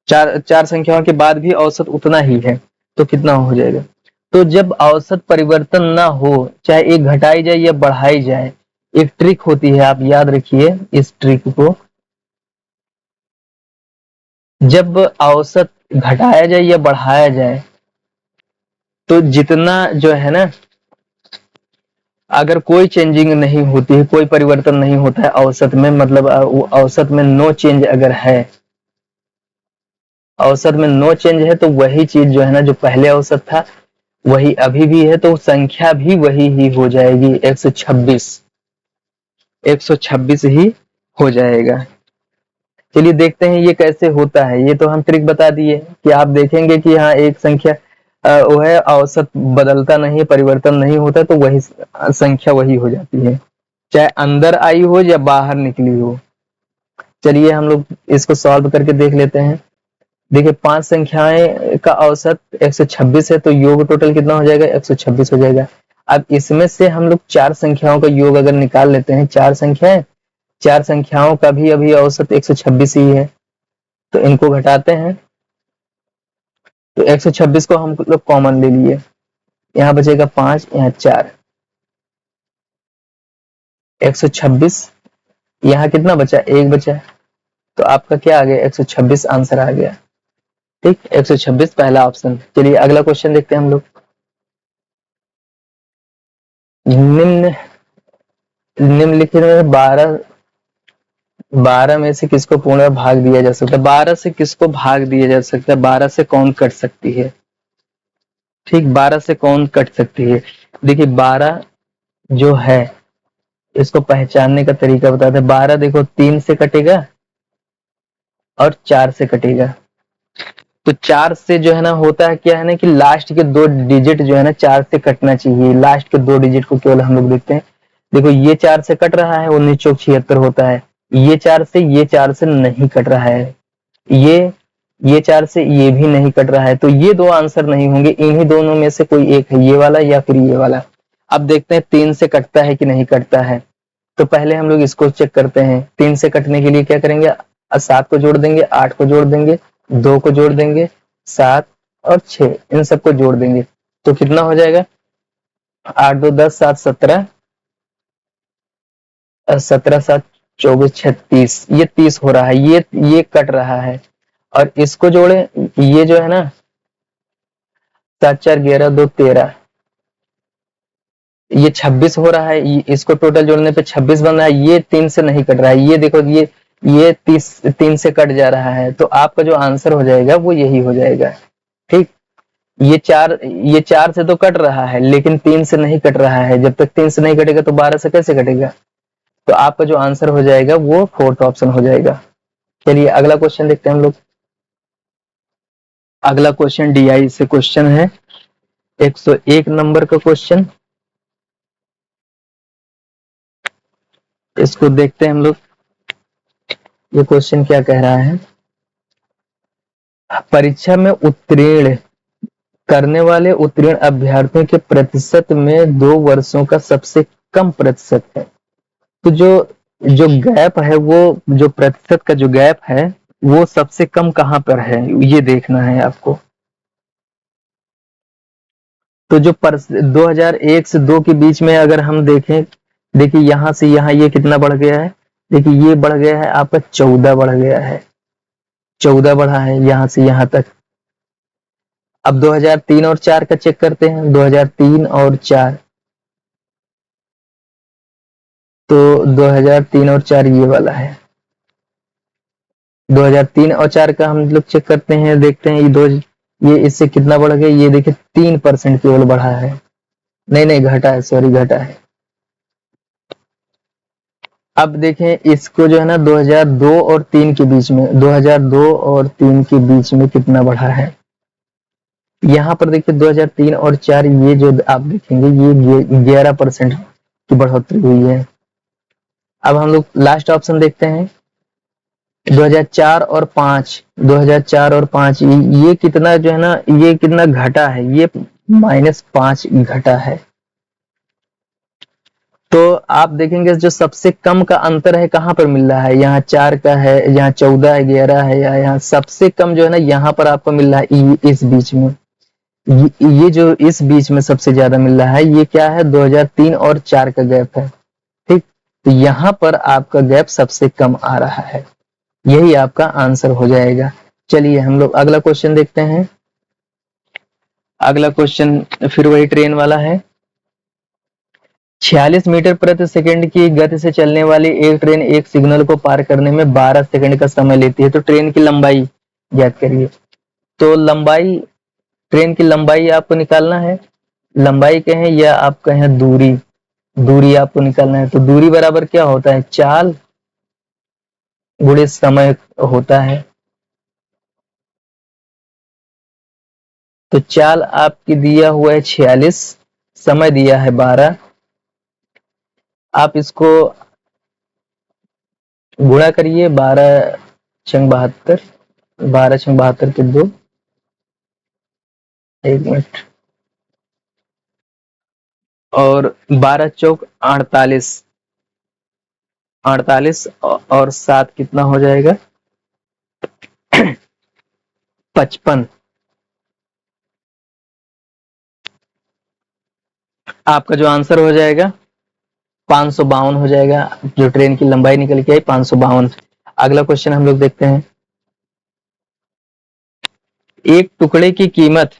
A: चार संख्याओं के बाद भी औसत उतना ही है, तो कितना हो जाएगा। तो जब औसत परिवर्तन ना हो, चाहे एक घटाई जाए या बढ़ाई जाए, एक ट्रिक होती है, आप याद रखिए इस ट्रिक को। जब औसत घटाया जाए या बढ़ाया जाए, तो जितना जो है ना, अगर कोई चेंजिंग नहीं होती है, कोई परिवर्तन नहीं होता है औसत में, मतलब औसत में नो चेंज अगर है, औसत में नो चेंज है, तो वही चीज जो है ना, जो पहले औसत था वही अभी भी है, तो संख्या भी वही ही हो जाएगी, 126 ही हो जाएगा। चलिए देखते हैं ये कैसे होता है। ये तो हम ट्रिक बता दिए कि आप देखेंगे कि हाँ एक संख्या वो है, औसत बदलता नहीं, परिवर्तन नहीं होता, तो वही संख्या वही हो जाती है, चाहे अंदर आई हो या बाहर निकली हो। चलिए हम लोग इसको सॉल्व करके देख लेते हैं। देखिए 5 संख्याएं का औसत 126 है, तो योग टोटल कितना हो जाएगा, 126 हो जाएगा। अब इसमें से हम लोग 4 संख्याओं का योग अगर निकाल लेते हैं, 4 संख्याओं का भी अभी औसत 126 ही है, तो इनको घटाते हैं, तो 126 को हम लोग कॉमन ले लिए, यहाँ बचेगा 5, यहाँ 4, 126, यहाँ कितना बचा, 1 बचा, तो आपका क्या आ गया, 126 आंसर आ गया। ठीक, 126 पहला ऑप्शन। चलिए अगला क्वेश्चन देखते हैं हम लोग। निम्न निम्नलिखित में 12 में से किसको पूर्ण भाग दिया जा सकता है, 12 से किसको भाग दिया जा सकता है, 12 से कौन कट सकती है। ठीक, 12 से कौन कट सकती है। देखिए 12 जो है, इसको पहचानने का तरीका बताते हैं। 12 देखो 3 से कटेगा और 4 से कटेगा, तो 4 से जो है ना होता है क्या है ना, कि लास्ट के 2 डिजिट जो है ना 4 से कटना चाहिए, लास्ट के 2 डिजिट को केवल हम लोग देखते हैं। देखो ये 4 से कट रहा है, 19 चौक 76 होता है, ये 4 से नहीं कट रहा है, ये 4 से ये भी नहीं कट रहा है, तो ये 2 आंसर नहीं होंगे, इन्हीं दोनों में से कोई एक है, ये वाला या फिर ये वाला। अब देखते हैं 3 से कटता है कि नहीं कटता है, तो पहले हम लोग इसको चेक करते हैं। 3 से कटने के लिए क्या करेंगे, 7 को जोड़ देंगे, 8 को जोड़ देंगे, 2 को जोड़ देंगे, 7 और 6 इन सबको जोड़ देंगे, तो कितना हो जाएगा, 8 2 10 7 17, 17 7 24 36, ये 30 हो रहा है, ये कट रहा है। और इसको जोड़े, ये जो है ना 7 4 11 2 13, ये 26 हो रहा है, इसको टोटल जोड़ने पे 26 बन रहा है, ये 3 से नहीं कट रहा है, ये देखो ये 3 से कट जा रहा है, तो आपका जो आंसर हो जाएगा वो यही हो जाएगा। ठीक, ये 4 से तो कट रहा है, लेकिन 3 से नहीं कट रहा है, जब तक 3 से नहीं कटेगा तो 12 से कैसे कटेगा, तो आपका जो आंसर हो जाएगा वो 4th ऑप्शन हो जाएगा। चलिए अगला क्वेश्चन देखते हैं हम लोग। अगला क्वेश्चन डीआई से क्वेश्चन है, 101 नंबर का क्वेश्चन, इसको देखते हैं हम लोग। ये क्वेश्चन क्या कह रहा है, परीक्षा में उत्तीर्ण करने वाले उत्तीर्ण अभ्यर्थियों के प्रतिशत में 2 वर्षों का सबसे कम प्रतिशत है। तो जो जो गैप है, वो जो प्रतिशत का जो गैप है वो सबसे कम कहाँ पर है, ये देखना है आपको। तो जो 2001 से 2 के बीच में अगर हम देखें, देखिए यहाँ से यहाँ ये कितना बढ़ गया है, देखिए ये बढ़ गया है आपका 14 बढ़ गया है, 14 बढ़ा है यहाँ से यहाँ तक। अब 2003 और 4 का चेक करते हैं, 2003 और 4, तो 2003 और 4 ये वाला है, 2003 और 4 का हम लोग चेक करते हैं, देखते हैं ये इससे कितना बढ़ गया, ये देखिए 3% केवल बढ़ा है, नहीं नहीं घटा है, सॉरी घटा है। अब देखें इसको जो है ना 2002 और 3 के बीच में, 2002 और 3 के बीच में कितना बढ़ा है, यहाँ पर देखिए 2003 और 4 ये जो आप देखेंगे ये 11% की बढ़ोतरी हुई है। अब हम लोग लास्ट ऑप्शन देखते हैं 2004 और 5, 2004 और 5 ये कितना जो है ना, ये कितना घटा है, ये -5 घटा है। तो आप देखेंगे जो सबसे कम का अंतर है कहाँ पर मिल रहा है, यहाँ 4 का है, यहाँ 14 है, 11 है, या यहाँ सबसे कम जो है ना यहाँ पर आपको मिल रहा है इस बीच में। ये जो इस बीच में सबसे ज्यादा मिल रहा है ये क्या है, 2003 और 4 का गैप है। ठीक, तो यहाँ पर आपका गैप सबसे कम आ रहा है, यही आपका आंसर हो जाएगा। चलिए हम लोग अगला क्वेश्चन देखते हैं। अगला क्वेश्चन फिर वही ट्रेन वाला है। 46 मीटर प्रति सेकंड की गति से चलने वाली एक ट्रेन एक सिग्नल को पार करने में 12 सेकंड का समय लेती है, तो ट्रेन की लंबाई ज्ञात करिए। तो लंबाई, ट्रेन की लंबाई आपको निकालना है, लंबाई कहें या आप कहें दूरी, दूरी आपको निकालना है। तो दूरी बराबर क्या होता है, चाल गुणे समय होता है। तो चाल आपकी दिया हुआ है 46, समय दिया है 12, आप इसको गुणा करिए, 12 छंग 72, 12 छंग 72 के 2, 1 मिनट, और 12 चौक 48, 48 और 7 कितना हो जाएगा 55। आपका जो आंसर हो जाएगा 552 हो जाएगा, जो ट्रेन की लंबाई निकल के आई 552। अगला क्वेश्चन हम लोग देखते हैं। एक टुकड़े की कीमत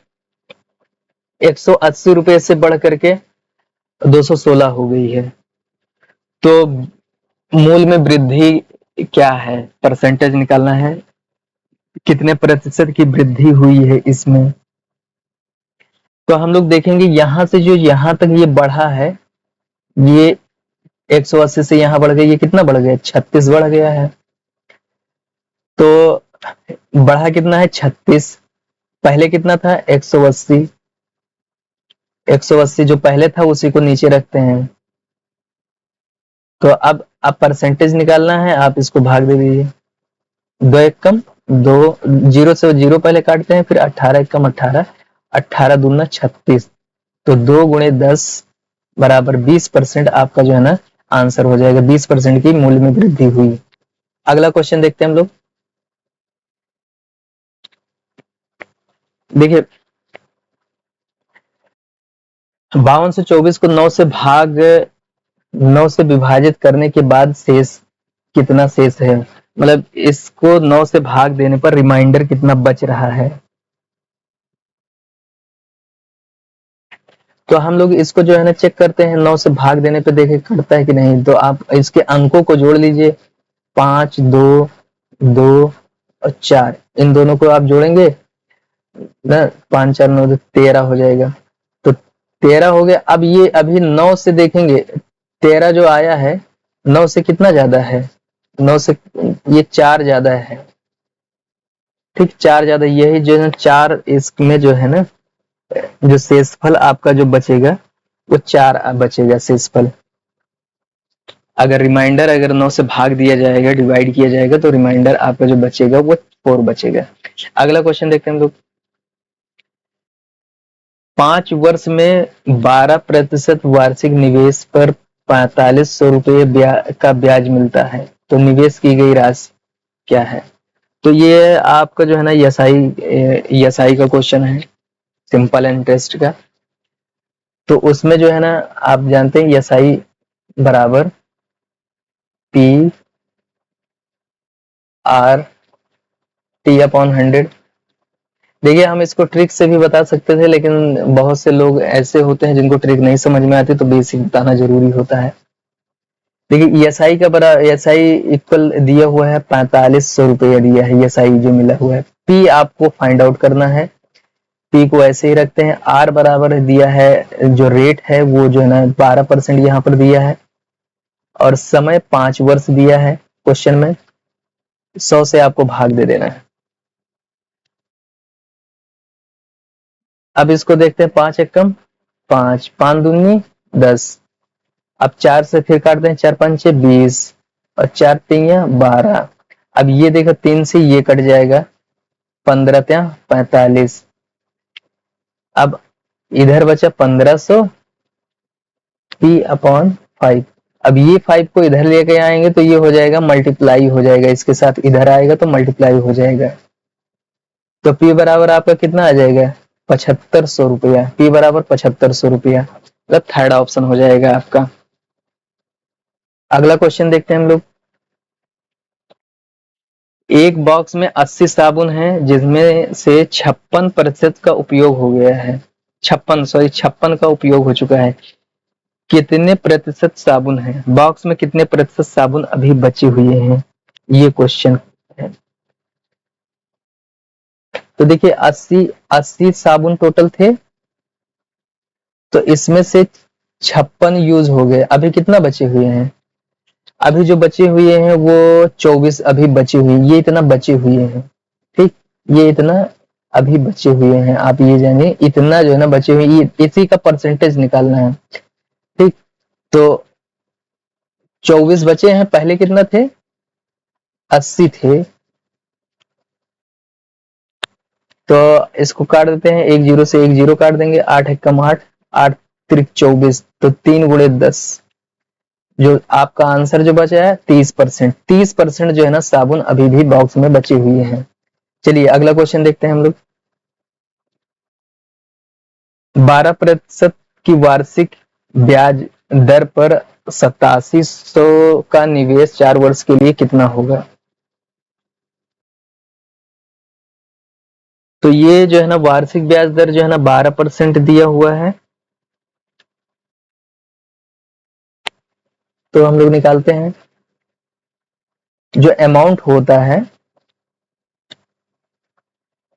A: 180 रुपए से बढ़ करके 216 हो गई है, तो मूल में वृद्धि क्या है, परसेंटेज निकालना है, कितने प्रतिशत की वृद्धि हुई है इसमें। तो हम लोग देखेंगे यहां से जो यहां तक ये बढ़ा है, ये 180 से यहां बढ़ गया, ये कितना बढ़ गया 36 बढ़ गया है। तो बढ़ा कितना है 36, पहले कितना था 180, 180 जो पहले था उसी को नीचे रखते हैं। तो अब परसेंटेज निकालना है, आप इसको भाग दे दीजिए, 2 एक कम 2, 0 से 0 पहले काटते हैं, फिर 18 एक कम 18, 18 दूना 36, तो 2 गुणे 10 बराबर 20% आपका जो है ना आंसर हो जाएगा, 20% की मूल्य में वृद्धि हुई। अगला क्वेश्चन देखते हैं हम लोग। देखिए 52 से 24 को 9 से विभाजित करने के बाद शेष कितना शेष है, मतलब इसको 9 से भाग देने पर रिमाइंडर कितना बच रहा है। तो हम लोग इसको जो है ना चेक करते हैं, 9 से भाग देने पे देखें कटता है कि नहीं। तो आप इसके अंकों को जोड़ लीजिए, 5, 2, 2 और 4, इन दोनों को आप जोड़ेंगे ना, 5, 4, 9, 13 हो जाएगा। तो 13 हो गया। अब ये अभी 9 से देखेंगे, 13 जो आया है 9 से कितना ज्यादा है, 9 से ये 4 ज्यादा है। ठीक, 4 ज्यादा, यही जो है 4, इसमें जो है ना जो शेषफल आपका जो बचेगा वो 4 बचेगा शेषफल। अगर रिमाइंडर अगर 9 से भाग दिया जाएगा, डिवाइड किया जाएगा, तो रिमाइंडर आपका जो बचेगा वो 4 बचेगा। अगला क्वेश्चन देखते हैं हम लोग। 5 वर्ष में 12% वार्षिक निवेश पर 4500 रुपये का ब्याज मिलता है, तो निवेश की गई राशि क्या है। तो ये आपका जो है ना एसआई का क्वेश्चन है, सिंपल इंटरेस्ट का। तो उसमें जो है ना आप जानते हैं एसआई बराबर पी आर टी अपॉन 100। देखिए हम इसको ट्रिक से भी बता सकते थे, लेकिन बहुत से लोग ऐसे होते हैं जिनको ट्रिक नहीं समझ में आती, तो बेसिक बताना जरूरी होता है। देखिए एसआई का बड़ा, एसआई इक्वल दिया हुआ है 4500 रुपया दिया है, एसआई जो मिला हुआ है। पी आपको फाइंड आउट करना है, पी को ऐसे ही रखते हैं। आर बराबर दिया है, जो रेट है वो जो है ना 12% यहाँ पर दिया है, और समय 5 वर्ष दिया है क्वेश्चन में, 100 से आपको भाग दे देना है। अब इसको देखते हैं, 5 एकम 5, 5 दूनी 10। अब 4 से फिर काटते हैं, 4 पंचे 20 और 4 तिया 12। अब ये देखो 3 से ये कट जाएगा, 15 त्या 45। अब इधर बचा 1500 पी अपॉन 5। अब ये 5 को इधर लेके आएंगे तो ये हो जाएगा मल्टीप्लाई हो जाएगा, इसके साथ इधर आएगा तो मल्टीप्लाई हो जाएगा। तो पी बराबर आपका कितना आ जाएगा, 7500 रुपया। पी बराबर 7500 रुपया, मतलब थर्ड ऑप्शन हो जाएगा आपका। अगला क्वेश्चन देखते हैं हम लोग। एक बॉक्स में 80 साबुन है जिसमें से 56% का उपयोग हो गया है। 56 का उपयोग हो चुका है। कितने प्रतिशत साबुन है, बॉक्स में कितने प्रतिशत साबुन अभी बचे हुए हैं, ये क्वेश्चन है। तो देखिए 80 साबुन टोटल थे, तो इसमें से 56 यूज हो गए। अभी कितना बचे हुए हैं, अभी जो बचे हुए हैं वो 24 अभी बचे हुए, ये इतना बचे हुए हैं। ठीक, ये इतना अभी बचे हुए हैं, आप ये जानिए इतना जो है ना बचे हुए, ये इसी का परसेंटेज निकालना है। ठीक, तो 24 बचे हैं, पहले कितना थे, 80 थे। तो इसको काट देते हैं, एक जीरो से एक जीरो काट देंगे, 8 एकम 8, 8 त्रिक 24, तो 3 गुणे 10। जो आपका आंसर जो बचा है 30%। 30% जो है ना साबुन अभी भी बॉक्स में बचे हुए हैं। चलिए अगला क्वेश्चन देखते हैं हम लोग। 12% की वार्षिक ब्याज दर पर 8700 का निवेश 4 वर्ष के लिए कितना होगा। तो ये जो है ना वार्षिक ब्याज दर जो है ना 12% दिया हुआ है। तो हम लोग निकालते हैं, जो अमाउंट होता है,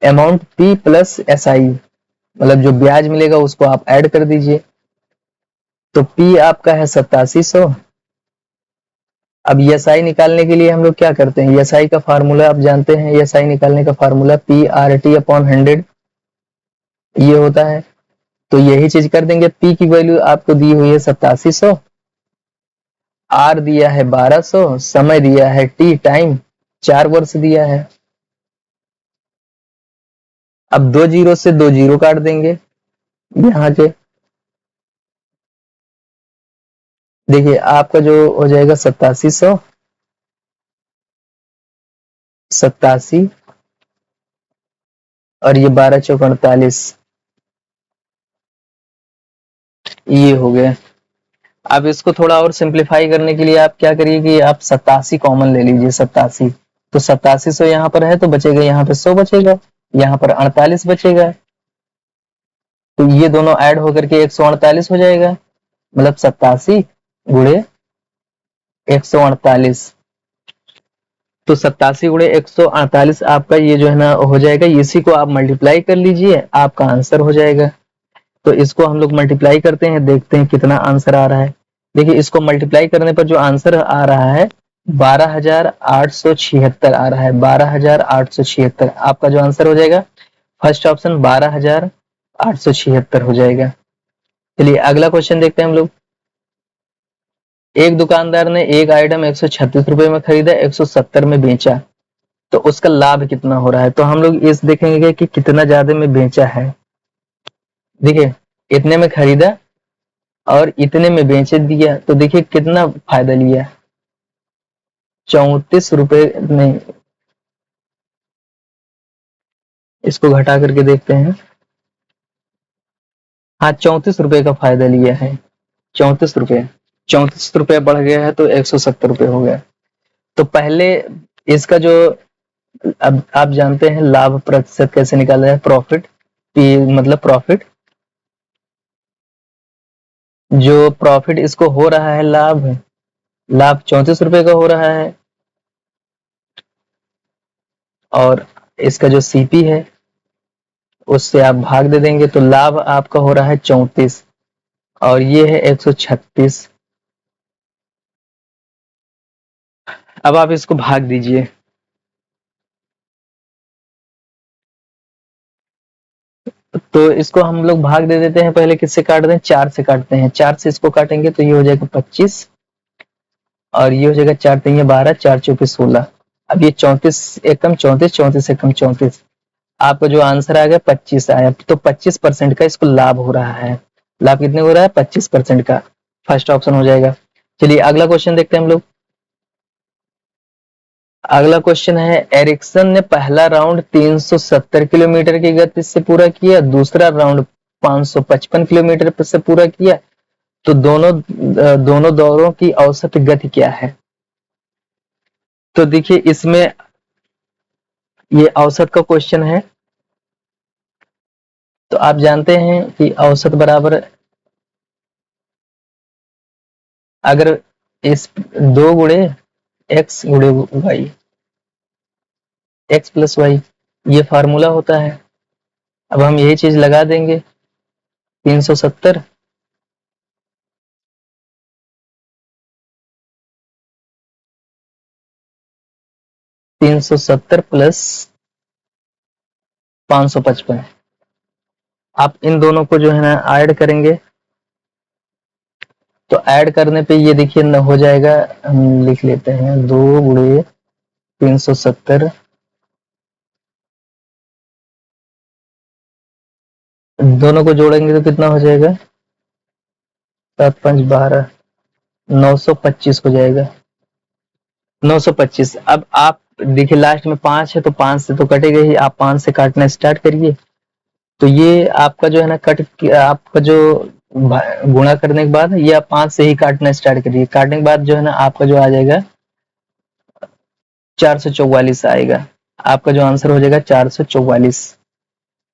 A: amount P plus S I, मतलब जो ब्याज मिलेगा उसको आप ऐड कर दीजिए। तो पी आपका है 8700। अब एस आई निकालने के लिए हम लोग क्या करते हैं, एस आई का फार्मूला आप जानते हैं, एस आई निकालने का formula P R T upon 100 ये होता है। तो यही चीज कर देंगे, पी की वैल्यू आपको दी हुई है 8700, आर दिया है 1200, समय दिया है टी टाइम 4 वर्ष दिया है। अब 2 जीरो से 2 जीरो काट देंगे यहाँ के, देखिए आपका जो हो जाएगा 8700, 87 और ये 12 चौक 48, ये हो गया। अब इसको थोड़ा और सिंप्लीफाई करने के लिए आप क्या करिए कि आप 87 कॉमन ले लीजिए, 87। तो 8700 यहाँ पर है तो बचेगा, यहाँ पे 100 बचेगा, यहाँ पर 48 बचेगा। तो ये दोनों ऐड होकर के 148 हो जाएगा, मतलब 87 गुणे 148। तो 87 गुणे 148 आपका ये जो है ना हो जाएगा, इसी को आप मल्टीप्लाई कर लीजिए, आपका आंसर हो जाएगा। तो इसको हम लोग मल्टीप्लाई करते हैं, देखते हैं कितना आंसर आ रहा है। देखिए इसको मल्टीप्लाई करने पर जो आंसर आ रहा है 12,876 आ रहा है, 12,876 आपका जो आंसर हो जाएगा। फर्स्ट ऑप्शन 12,876 हो जाएगा। चलिए अगला क्वेश्चन देखते हैं हम लोग। एक दुकानदार ने एक आइटम 136 रुपए में खरीदा, 170 में बेचा, तो उसका लाभ कितना हो रहा है। तो हम लोग इस देखेंगे कि कितना ज्यादा में बेचा है। देखिए इतने में खरीदा और इतने में बेच दिया, तो देखिए कितना फायदा लिया, 34 रुपए नहीं, इसको घटा करके देखते हैं। हाँ 34 रुपए का फायदा लिया है, 34 रुपए, 34 रुपया बढ़ गया है तो 170 रुपए हो गया। तो पहले इसका जो, अब आप जानते हैं लाभ प्रतिशत कैसे निकाला है, प्रॉफिट, मतलब प्रॉफिट, जो प्रॉफिट इसको हो रहा है लाभ, लाभ 34 रुपए का हो रहा है, और इसका जो सीपी है उससे आप भाग दे देंगे, तो लाभ आपका हो रहा है 34 और ये है 136। अब आप इसको भाग दीजिए, तो इसको हम लोग भाग दे देते हैं, पहले किससे काट दें, 4 से काटते हैं। 4 से इसको काटेंगे तो ये हो जाएगा 25 और ये हो जाएगा 4 3 12, 4 चौके 16। अब ये 34 एकम 34, 34 एकम 34, आपका जो आंसर आ गया 25 आया। तो 25% का इसको लाभ हो रहा है। लाभ कितने हो रहा है, 25% का। फर्स्ट ऑप्शन हो जाएगा। चलिए अगला क्वेश्चन देखते हैं हम लोग। अगला क्वेश्चन है, एरिक्सन ने पहला राउंड 370 किलोमीटर की गति से पूरा किया, दूसरा राउंड 555 किलोमीटर से पूरा किया, तो दोनों दौरों की औसत गति क्या है। तो देखिए इसमें ये औसत का क्वेश्चन है, तो आप जानते हैं कि औसत बराबर, अगर इस 2 गुणे एक्स गुणे वाई, एक्स प्लस वाई, ये फार्मूला होता है। अब हम यही चीज लगा देंगे, 370 370 प्लस 555, आप इन दोनों को जो है ना ऐड करेंगे, तो ऐड करने पे ये देखिए न हो जाएगा, हम लिख लेते हैं 2 गुणे 370, दोनों को जोड़ेंगे तो कितना हो जाएगा, 7 5 12, 925 हो जाएगा, 925। अब आप देखिए लास्ट में 5 है तो 5 से तो कटेगा ही, आप 5 से काटना स्टार्ट करिए। तो ये आपका जो है ना आपका जो गुणा करने के बाद ये आप 5 से ही काटना स्टार्ट करिए। काटने के बाद जो है ना आपका जो आ जाएगा 444 आएगा। आपका जो आंसर हो जाएगा 444।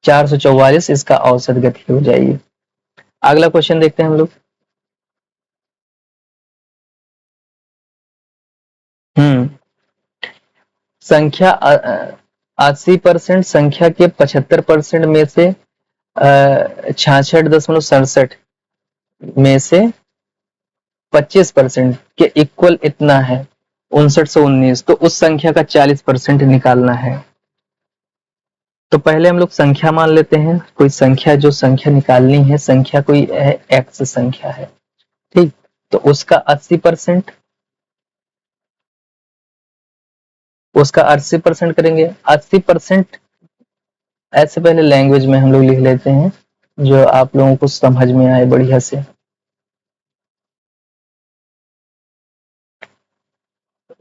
A: 444 इसका औसत गति हो जाएगी। अगला क्वेश्चन देखते हैं हम लोग। संख्या 80% संख्या के 75% में से 66.67 में से 25% के इक्वल इतना है 5919, तो उस संख्या का 40% निकालना है। तो पहले हम लोग संख्या मान लेते हैं, कोई संख्या, जो संख्या निकालनी है, संख्या कोई है एक्स संख्या है, ठीक। तो उसका 80%, उसका 80% करेंगे। 80% ऐसे पहले लैंग्वेज में हम लोग लिख लेते हैं जो आप लोगों को समझ में आए बढ़िया से।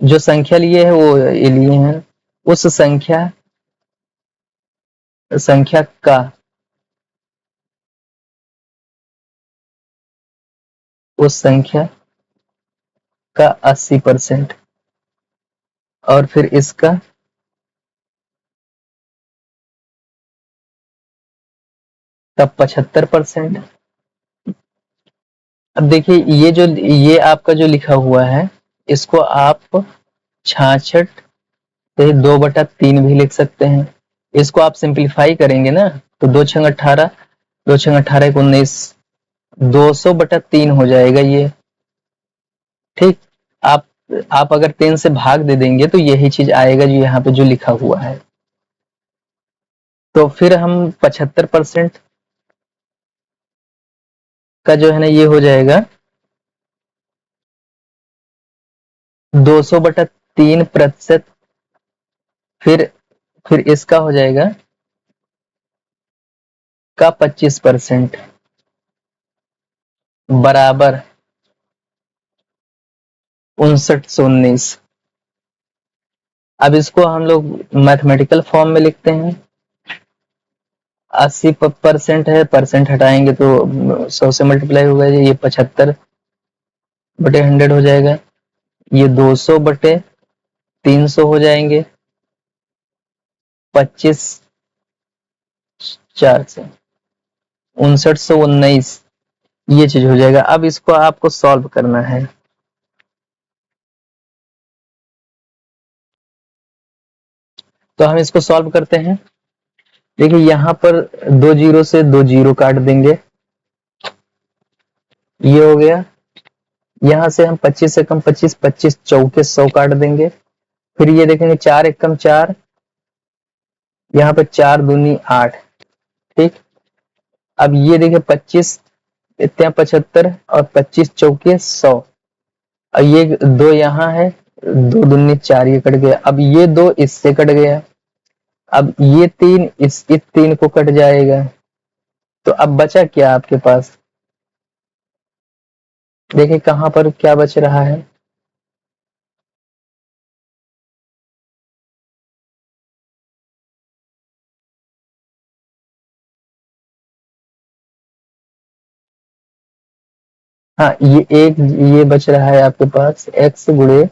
A: जो संख्या लिए है वो ये लिए हैं, उस संख्या का उस संख्या का 80% और फिर इसका तब 75%। अब देखिए ये आपका जो लिखा हुआ है, इसको आप 66 से 2/3 भी लिख सकते हैं। इसको आप सिंप्लीफाई करेंगे ना, तो 2 छंग 18, 2 छंग 18 19, 200/3 हो जाएगा ये, ठीक। आप आप अगर 3 से भाग दे देंगे तो यही चीज आएगा जो यहाँ पे जो लिखा हुआ है। तो फिर हम 75% का जो है ना ये हो जाएगा 200/3%, फिर इसका हो जाएगा का 25% बराबर 5919। अब इसको हम लोग मैथमेटिकल फॉर्म में लिखते हैं। 80% है, परसेंट हटाएंगे तो 100 से मल्टीप्लाई होगा, ये 75/100 हो जाएगा, ये 200/300 हो जाएंगे, 25 4 से 5919, ये चीज हो जाएगा। अब इसको आपको सॉल्व करना है। तो हम इसको सॉल्व करते हैं। देखिए यहाँ पर 2 जीरो से 2 जीरो काट देंगे, ये हो गया। यहाँ से हम 25 से कम 25, 25 चौके 100 काट देंगे। फिर ये देखेंगे 4 एकम 4, यहाँ पे 4 दूनी 8, ठीक। अब ये देखिए 25 इतना 75 और 25 चौके 100, और ये 2 यहाँ है, 2 दूनी 4, ये कट गया। अब ये 2 इससे कट गया, अब ये 3 इस 3 को कट जाएगा, तो अब बचा क्या आपके पास? देखिए कहां पर क्या बच रहा है। हाँ, ये बच रहा है आपके पास x गुणे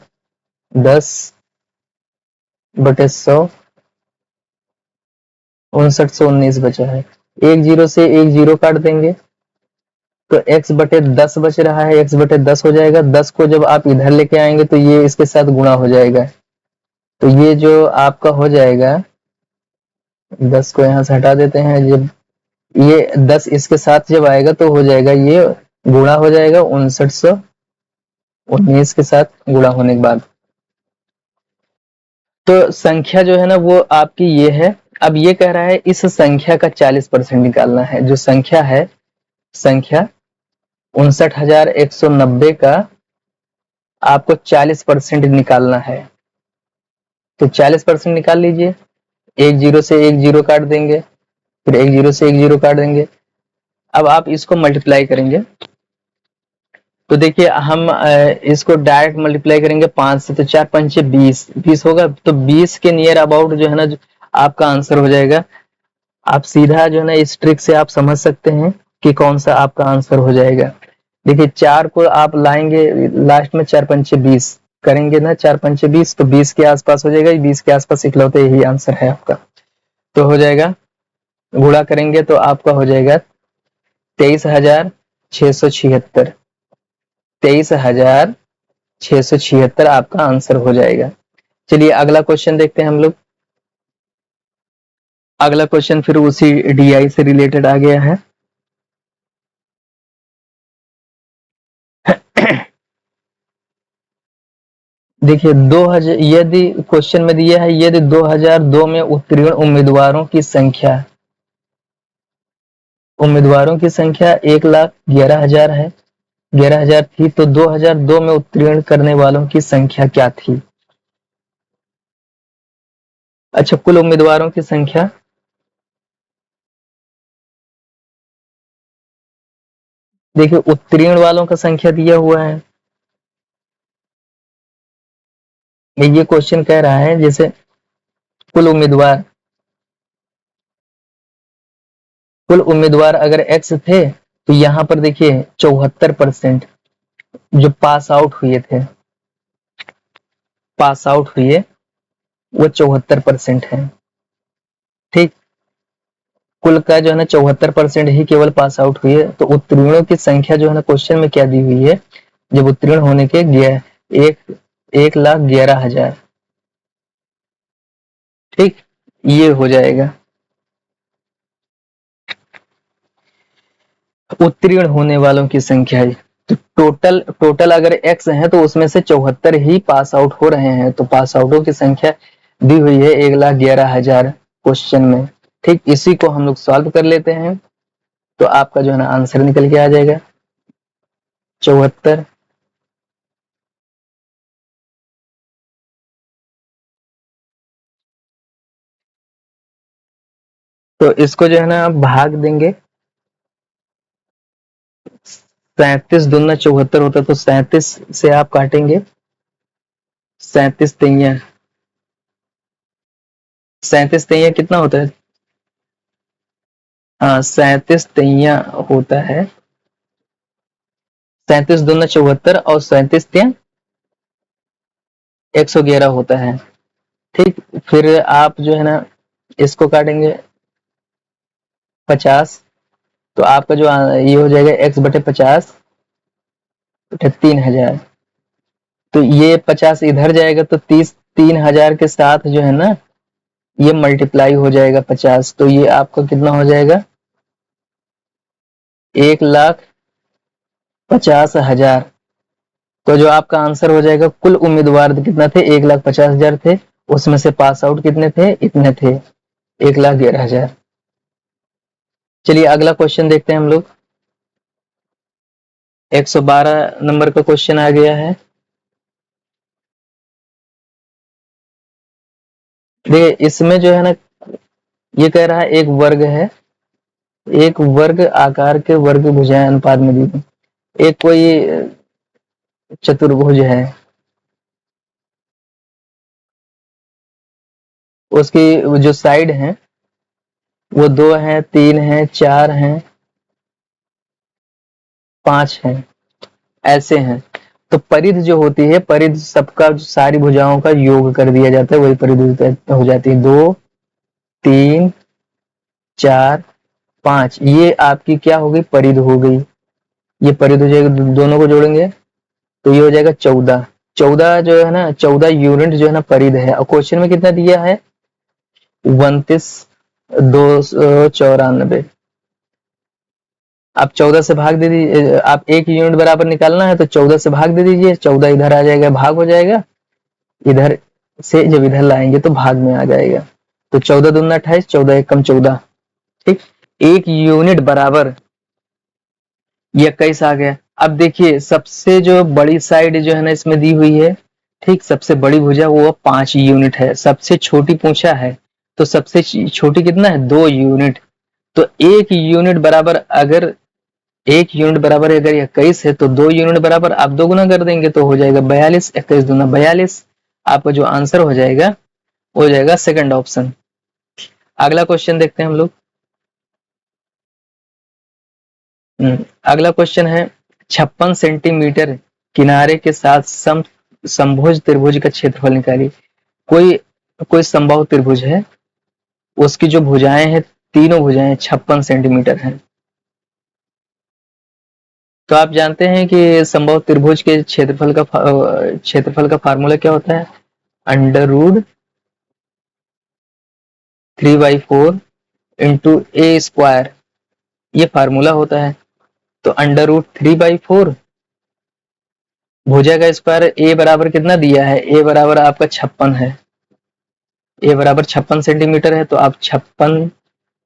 A: 10/100, 5919 बचा है। एक जीरो से एक जीरो काट देंगे तो x/10 बच रहा है, x/10 हो जाएगा। 10 को जब आप इधर लेके आएंगे तो ये इसके साथ गुणा हो जाएगा, तो ये जो आपका हो जाएगा, 10 को यहाँ से हटा देते हैं, जब ये 10 इसके साथ जब आएगा तो हो जाएगा, ये गुणा हो जाएगा 5919 के साथ गुणा होने के बाद। तो संख्या जो है ना वो आपकी ये है। अब ये कह रहा है इस संख्या का 40% निकालना है। जो संख्या है, संख्या 59,190 का आपको 40% निकालना है, तो 40% निकाल लीजिए। एक जीरो से एक जीरो काट देंगे, फिर एक जीरो से एक जीरो काट देंगे। अब आप इसको मल्टीप्लाई करेंगे तो देखिए हम इसको डायरेक्ट मल्टीप्लाई करेंगे 5 से, तो 4 पंचे 20, 20 होगा, तो 20 के नियर अबाउट जो है ना आपका आंसर हो जाएगा। आप सीधा जो है ना इस ट्रिक से आप समझ सकते हैं कि कौन सा आपका आंसर हो जाएगा। देखिए 4 को आप लाएंगे लास्ट में, 4 पंचे 20 करेंगे ना, 4 पंचे 20, तो 20 के आसपास हो जाएगा। 20 के आसपास इकलौते यही आंसर है आपका, तो हो जाएगा। गुणा करेंगे तो आपका हो जाएगा 23,676, 23,676 आपका आंसर हो जाएगा। चलिए अगला क्वेश्चन देखते हैं हम लोग। अगला क्वेश्चन फिर उसी डीआई से रिलेटेड आ गया है। देखिए 2000, यदि क्वेश्चन में दिया है यदि 2002 में उत्तीर्ण उम्मीदवारों की संख्या 1,11,000 है, 11,000 थी, तो 2002 में उत्तीर्ण करने वालों की संख्या क्या थी? अच्छा, कुल उम्मीदवारों की संख्या, देखिए उत्तीर्ण वालों का संख्या दिया हुआ है। ये क्वेश्चन कह रहा है जैसे कुल उम्मीदवार अगर x थे, तो यहाँ पर देखिए 74% जो पास आउट हुए वो 74% है। ठीक, कुल का जो है ना 74% ही केवल पास आउट हुए, तो उत्तीर्णों की संख्या जो है ना क्वेश्चन में क्या दी हुई है, जब उत्तीर्ण होने के 1,11,000। ठीक, ये हो जाएगा उत्तीर्ण होने वालों की संख्या। तो टोटल अगर x है तो उसमें से 74 ही पास आउट हो रहे हैं, तो पास आउटों की संख्या दी हुई है 1,11,000 क्वेश्चन में। ठीक, इसी को हम लोग सॉल्व कर लेते हैं, तो आपका जो है ना आंसर निकल के आ जाएगा 74। तो इसको जो है ना आप भाग देंगे, 37 दूना 74 होता है, तो 37 से आप काटेंगे, 37 तैया कितना होता है? हाँ, 37 तैया होता है 37 दूना 74 और 37 तैया 111 होता है। ठीक, फिर आप जो है ना इसको काटेंगे 50, तो आपका जो ये हो जाएगा x/50 3,000, तो ये 50 इधर जाएगा, तो 3,000 के साथ जो है ना ये मल्टीप्लाई हो जाएगा 50, तो ये आपका कितना हो जाएगा 1,50,000। तो जो आपका आंसर हो जाएगा, कुल उम्मीदवार कितना थे, 1,50,000 थे, उसमें से पास आउट कितने थे, इतने थे 1,11,000। चलिए अगला क्वेश्चन देखते हैं हम लोग। 112 नंबर का क्वेश्चन आ गया है। देखिए इसमें जो है ना, ये कह रहा है एक वर्ग है, एक वर्ग आकार के वर्ग भुजाएं अनुपात में दी गई। एक कोई चतुर्भुज है, उसकी जो साइड है वो 2 है, 3 है, 4 है, 5 है, ऐसे हैं। तो परिधि जो होती है, परिधि सबका सारी भुजाओं का योग कर दिया जाता है, वही परिधि हो जाती है। 2, 3, 4, 5, ये आपकी क्या हो गई, परिधि हो गई। ये परिधि हो जाएगी, दोनों को जोड़ेंगे तो ये हो जाएगा 14। 14 जो है ना, 14 यूनिट जो है ना परिधि है। और क्वेश्चन में कितना दिया है, 29,294। आप 14 से भाग दे दीजिए, आप एक यूनिट बराबर निकालना है तो 14 से भाग दे दीजिए, 14 इधर आ जाएगा, भाग हो जाएगा, इधर से जब इधर लाएंगे तो भाग में आ जाएगा। तो 14 दूना 28, 14 एक कम 14, ठीक। एक यूनिट बराबर ये 21 आ गया। अब देखिए सबसे जो बड़ी साइड जो है ना इसमें दी हुई है, ठीक, सबसे बड़ी भुजा वो 5 यूनिट है। सबसे छोटी पूछा है तो सबसे छोटी कितना है, 2 यूनिट। तो एक यूनिट बराबर अगर, एक यूनिट बराबर अगर 21 है तो 2 यूनिट बराबर आप 2 गुना कर देंगे तो हो जाएगा 42। 21 दूना 42, आपका जो आंसर हो जाएगा वो हो जाएगा सेकंड ऑप्शन। अगला क्वेश्चन देखते हैं हम लोग। अगला क्वेश्चन है 56 सेंटीमीटर किनारे के साथ समभुज त्रिभुज का क्षेत्रफल निकालिए। कोई कोई समबाहु त्रिभुज है, उसकी जो भुजाएं हैं, तीनों भुजाएं 56 सेंटीमीटर हैं। तो आप जानते हैं कि समबाहु त्रिभुज के क्षेत्रफल का फार्मूला क्या होता है, अंडर रूट 3/4 इंटू ए स्क्वायर, ये फार्मूला होता है। तो अंडर रूट 3/4 भुजा का स्क्वायर, ए बराबर कितना दिया है, ए बराबर आपका 56 है, ए बराबर 56 सेंटीमीटर है। तो आप 56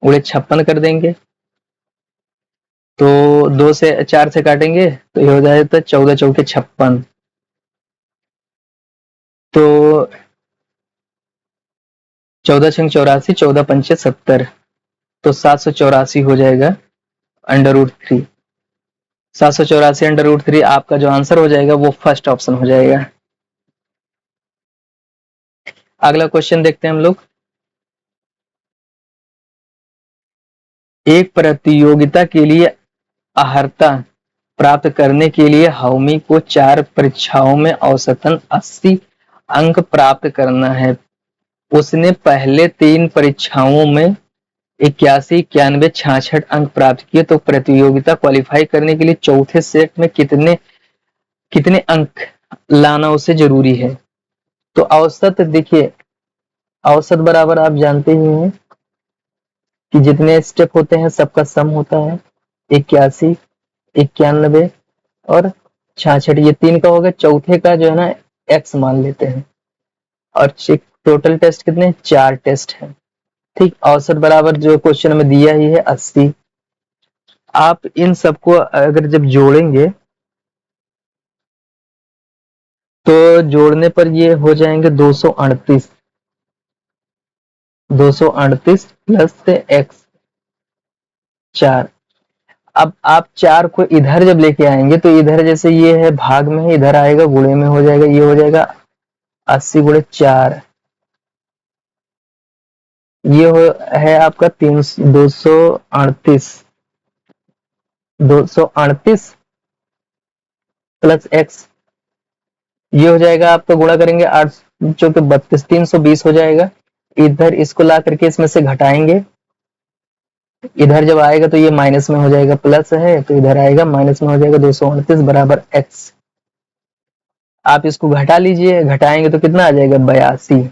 A: × 56 कर देंगे, तो 2 से 4 से काटेंगे तो ये हो जाएगा 14 चौके 56। तो 14 छंग 84, 14 पंचे 70, तो 784 हो जाएगा अंडर रूट 3। 784 अंडर रूट 3 आपका जो आंसर हो जाएगा वो फर्स्ट ऑप्शन हो जाएगा। अगला क्वेश्चन देखते हैं हम लोग। एक प्रतियोगिता के लिए अर्हता प्राप्त करने के लिए हौमी को 4 परीक्षाओं में औसतन 80 अंक प्राप्त करना है। उसने पहले 3 परीक्षाओं में 81, 91, 66 अंक प्राप्त किए, तो प्रतियोगिता क्वालिफाई करने के लिए चौथे सेट में कितने कितने अंक लाना उसे जरूरी है। तो औसत देखिए, औसत बराबर आप जानते ही हैं कि जितने स्टेप होते हैं सबका सम होता है। 81, 91 और 66, ये 3 का होगा, चौथे का जो है ना एक्स मान लेते हैं। और टोटल टेस्ट कितने, 4 टेस्ट है, ठीक। औसत बराबर जो क्वेश्चन में दिया ही है 80। आप इन सबको अगर जब जोड़ेंगे तो जोड़ने पर ये हो जाएंगे 238, 238 प्लस एक्स 4। अब आप 4 को इधर जब लेके आएंगे तो इधर जैसे ये है भाग में है, इधर आएगा गुणे में हो जाएगा, ये हो जाएगा 80 × 4, ये है आपका 238, 238 प्लस एक्स, ये हो जाएगा आपका, गुणा करेंगे 8 चौके 32, 320 हो जाएगा। इधर इसको ला करके इसमें से घटाएंगे, इधर जब आएगा तो ये माइनस में हो जाएगा, प्लस है तो इधर आएगा माइनस में हो जाएगा, 238 बराबर एक्स। आप इसको घटा लीजिए, घटाएंगे तो कितना आ जाएगा, 82।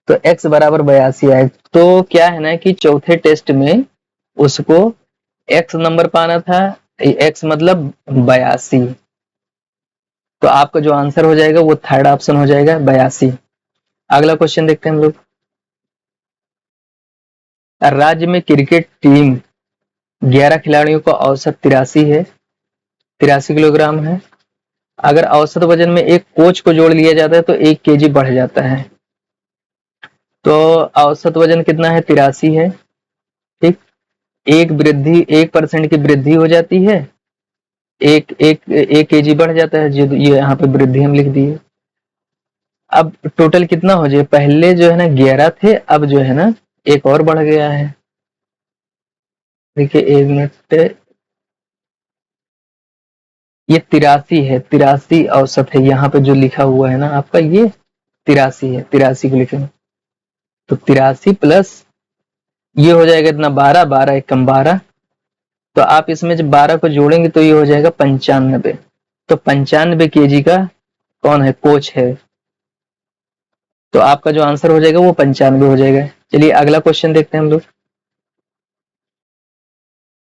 A: तो x बराबर 82 आए। तो क्या है ना कि चौथे टेस्ट में उसको x नंबर पाना था, x मतलब 82। तो आपका जो आंसर हो जाएगा वो थर्ड ऑप्शन हो जाएगा, 82। अगला क्वेश्चन देखते हैं हम लोग। राज्य में क्रिकेट टीम 11 खिलाड़ियों का औसत 83 किलोग्राम है। अगर औसत वजन में एक कोच को जोड़ लिया जाता है तो 1 केजी बढ़ जाता है। तो औसत वजन कितना है? 83 है। ठीक, 1% की वृद्धि हो जाती है, एक केजी बढ़ जाता है, जो ये यहाँ पे वृद्धि हम लिख दिए। अब टोटल कितना हो जाए? पहले जो है ना 11 थे, अब जो है ना एक और बढ़ गया है। देखिए 1 मिनट, ये 83 है, 83 औसत है। यहाँ पे जो लिखा हुआ है ना आपका, ये 83 है, 83 को लिखेंगे तो 83 प्लस ये हो जाएगा इतना 12, 12 एकम 12। तो आप इसमें जब 12 को जोड़ेंगे तो ये हो जाएगा 95। तो 95 केजी का कौन है? कोच है। तो आपका जो आंसर हो जाएगा वो 95 हो जाएगा। चलिए अगला क्वेश्चन देखते हैं हम लोग।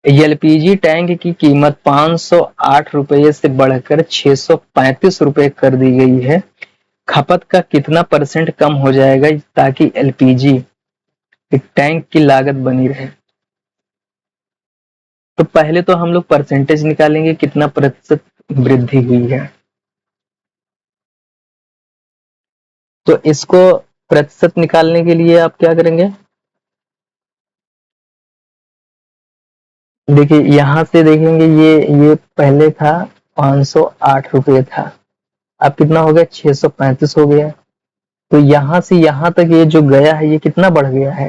A: एलपीजी टैंक की कीमत 508 रुपये से बढ़कर 635 रुपये कर दी गई है। खपत का कितना परसेंट कम हो जाएगा ताकि एलपीजी टैंक की लागत बनी रहे? तो पहले तो हम लोग परसेंटेज निकालेंगे, कितना प्रतिशत वृद्धि हुई है। तो इसको प्रतिशत निकालने के लिए आप क्या करेंगे? देखिए यहां से देखेंगे, ये पहले था 508 रुपये था, अब कितना हो गया? 635 हो गया। तो यहां से यहां तक ये जो गया है ये कितना बढ़ गया है?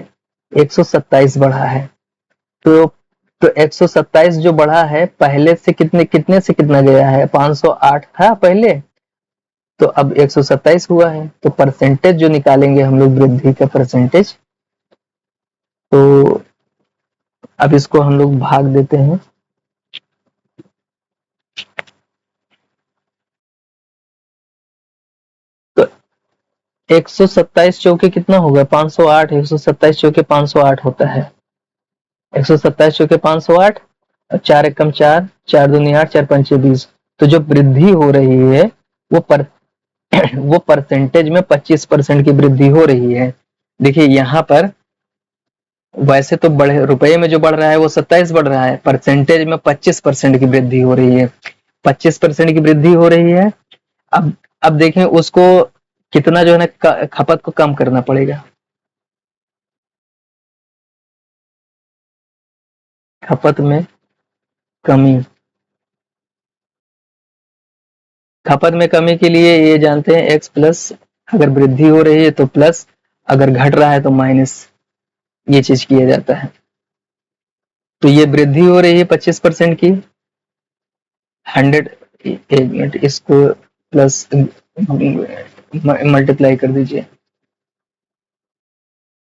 A: 127 बढ़ा है। तो 127 जो बढ़ा है, पहले से कितने कितने से कितना गया है? 508 था पहले, तो अब 127 हुआ है। तो परसेंटेज जो निकालेंगे हम लोग, वृद्धि का परसेंटेज, तो अब इसको हम लोग भाग देते हैं। तो 127 चौके कितना होगा? 508, 127 चौके 508 होता है। 127 चौके 508, और 4 एकम 4, 4 दूनी 8, 4 पंचे 20। तो जो वृद्धि हो रही है वो वो परसेंटेज में 25% की वृद्धि हो रही है। देखिए यहाँ पर वैसे तो बढ़े, रुपए में जो बढ़ रहा है वो 27 बढ़ रहा है, परसेंटेज में 25% की वृद्धि हो रही है। 25% की वृद्धि हो रही है। अब अब देखें उसको कितना जो है ना खपत को कम करना पड़ेगा। खपत में कमी, खपत में कमी के लिए ये जानते हैं x प्लस, अगर वृद्धि हो रही है तो प्लस, अगर घट रहा है तो माइनस, ये चीज किया जाता है। तो ये वृद्धि हो रही है 25% की। 100, 1 मिनट, इसको प्लस मल्टीप्लाई कर दीजिए,